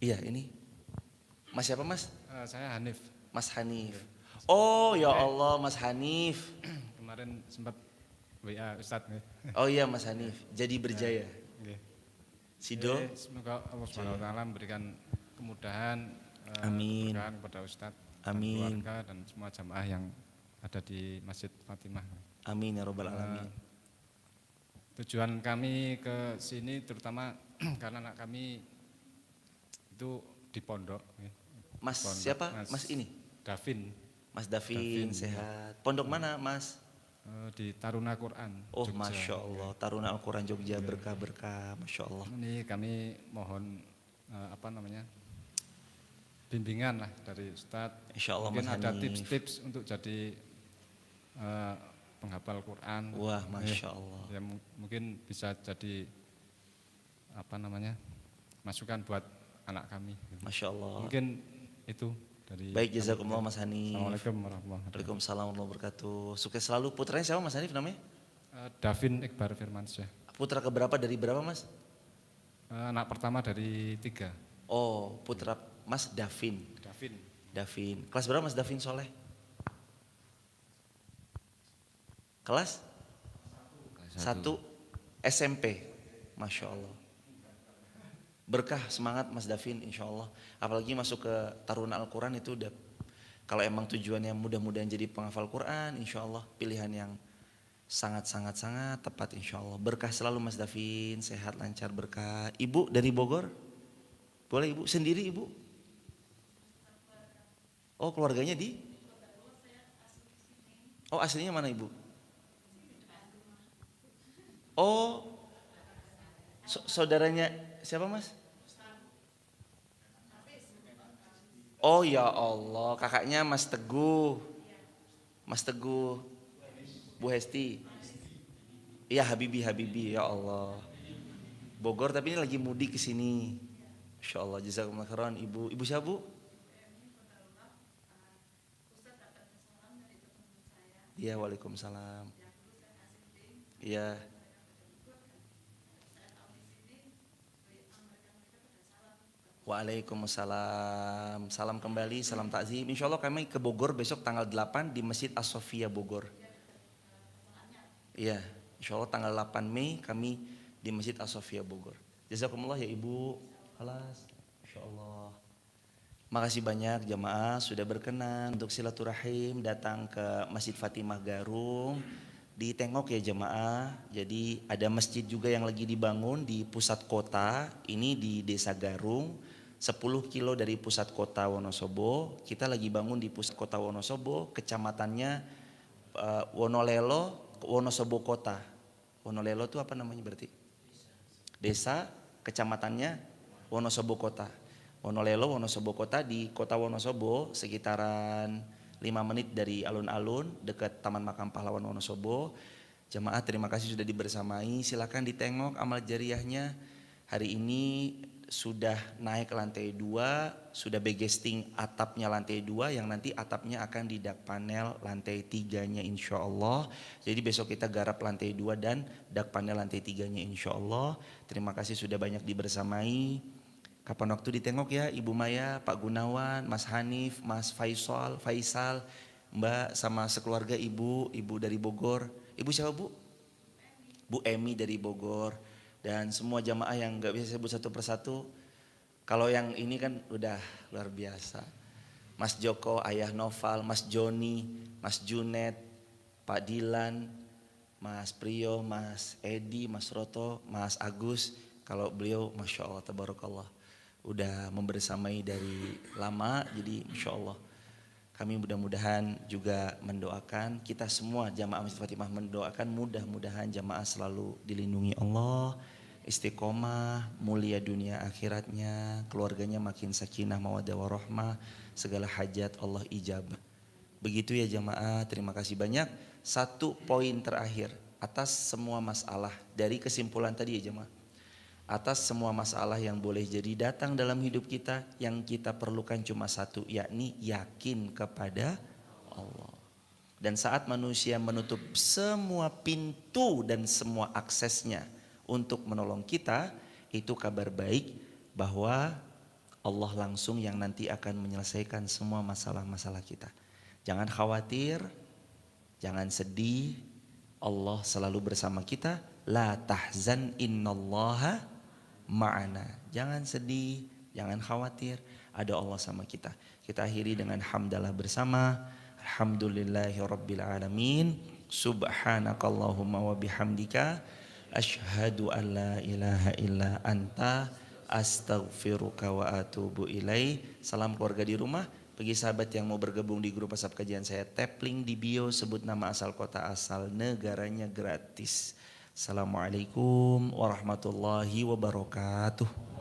Iya ini. Mas siapa Mas? Saya Hanif. Mas Hanif. Oh ya Allah Mas Hanif. Kemarin sempat WA Ustadz nih. Oh iya Mas Hanif. Jadi Berjaya. Nggih. Sido. Semoga Allah Subhanahu wa taala memberikan kemudahan Amin. keberkahan kepada Ustadz dan Amin. keluarga dan semua jamaah yang ada di Masjid Fatimah. Amin ya Rabbal Alamin. Tujuan kami ke sini terutama karena anak kami itu di pondok. Mas Pondok, siapa? Mas ini? Davin Mas Davin, Davin, sehat. Pondok mana Mas? di Taruna Quran. Oh Jogja. Masya Allah. Taruna Al-Quran Jogja berkah-berkah. Masya Allah. Ini kami mohon bimbingan lah dari Ustadz. Insya Allah Mungkin Mas ada Hanif. tips-tips untuk jadi penghafal Quran. Wah Masya Allah. Ya, mungkin bisa jadi masukan buat anak kami. Masya Allah. Mungkin itu dari Baik jazakumullah Mas Hanif. Assalamualaikum warahmatullahi wabarakatuh. Waalaikumsalam warahmatullahi wabarakatuh. Sukses selalu. Putranya siapa Mas Hanif namanya? Davin Iqbar Firmansyah. Putra keberapa dari berapa Mas? Anak pertama dari 3. Oh putra Mas Davin. Davin. Davin. Kelas berapa Mas Davin Soleh? Kelas? 1 SMP. Masya Allah. Berkah semangat Mas Davin insya Allah. Apalagi masuk ke Taruna Al-Quran itu udah. Kalau emang tujuannya mudah-mudahan jadi penghafal Quran insya Allah pilihan yang sangat tepat insya Allah. Berkah selalu Mas Davin, sehat lancar berkah. Ibu dari Bogor? Boleh Ibu? Sendiri Ibu? Oh keluarganya di? Oh aslinya mana Ibu? Oh saudaranya siapa Mas? Oh ya Allah, kakaknya Mas Teguh. Mas Teguh. Bu Hesti. Iya Habibi ya Allah. Bogor tapi ini lagi mudik ke sini. Insya Allah jazakumullah khairan Ibu. Ibu siapa Bu? Iya waalaikumsalam. Iya. Waalaikumsalam. Salam kembali, salam takzim. Insya Allah kami ke Bogor besok tanggal 8 di Masjid As-Sofia Bogor. Iya, insya Allah tanggal 8 Mei kami di Masjid As-Sofia Bogor. Jazakumullah ya Ibu. Alas, insya Allah. Makasih banyak jamaah sudah berkenan untuk silaturahim datang ke Masjid Fatimah Garung. Ditengok ya jemaah. Jadi ada masjid juga yang lagi dibangun di pusat kota. Ini di Desa Garung, 10 kilo dari pusat kota Wonosobo. Kita lagi bangun di pusat kota Wonosobo, kecamatannya Wonolelo, Wonosobo Kota. Wonolelo itu apa namanya berarti? Desa, kecamatannya Wonosobo Kota. Wonolelo, Wonosobo Kota di kota Wonosobo sekitaran 5 menit dari alun-alun dekat Taman Makam Pahlawan Wonosobo. Jamaah terima kasih sudah dibersamai. Silakan ditengok amal jariahnya. Hari ini sudah naik ke lantai 2, sudah begesting atapnya lantai 2 yang nanti atapnya akan di dak panel lantai 3-nya insya Allah. Jadi besok kita garap lantai 2 dan dak panel lantai 3-nya insya Allah. Terima kasih sudah banyak dibersamai. Kapan waktu ditengok ya Ibu Maya, Pak Gunawan, Mas Hanif, Mas Faisal, Mbak sama sekeluarga Ibu dari Bogor. Ibu siapa Bu? Bu Emi dari Bogor. Dan semua jamaah yang gak bisa sebut satu persatu. Kalau yang ini kan udah luar biasa. Mas Joko, Ayah Noval, Mas Joni, Mas Junet, Pak Dilan, Mas Priyo, Mas Edi, Mas Roto, Mas Agus. Kalau beliau Masya Allah, Tabarakallah. Udah membersamai dari lama, jadi Masya Allah. Kami mudah-mudahan juga mendoakan, kita semua jamaah Masjid Fatimah mendoakan mudah-mudahan jamaah selalu dilindungi Allah, istiqomah, mulia dunia akhiratnya, keluarganya makin sakinah mawaddah warahmah, segala hajat Allah ijabah. Begitu ya jamaah, terima kasih banyak. Satu poin terakhir atas semua masalah dari kesimpulan tadi ya jamaah. Atas semua masalah yang boleh jadi datang dalam hidup kita, yang kita perlukan cuma satu, yakni yakin kepada Allah. Dan saat manusia menutup semua pintu dan semua aksesnya untuk menolong kita, itu kabar baik bahwa Allah langsung yang nanti akan menyelesaikan semua masalah-masalah kita. Jangan khawatir, jangan sedih, Allah selalu bersama kita. La tahzan innallaha ma'ana. Jangan sedih, jangan khawatir, ada Allah sama kita. Kita akhiri dengan hamdalah bersama. Alhamdulillahirabbil alamin. Subhanakallahumma wa bihamdika asyhadu an la ilaha illa anta astaghfiruka wa atubu ilaih. Salam keluarga di rumah. Bagi sahabat yang mau bergabung di grup WhatsApp kajian saya, tap link di bio, sebut nama asal kota asal negaranya gratis. Assalamualaikum warahmatullahi wabarakatuh.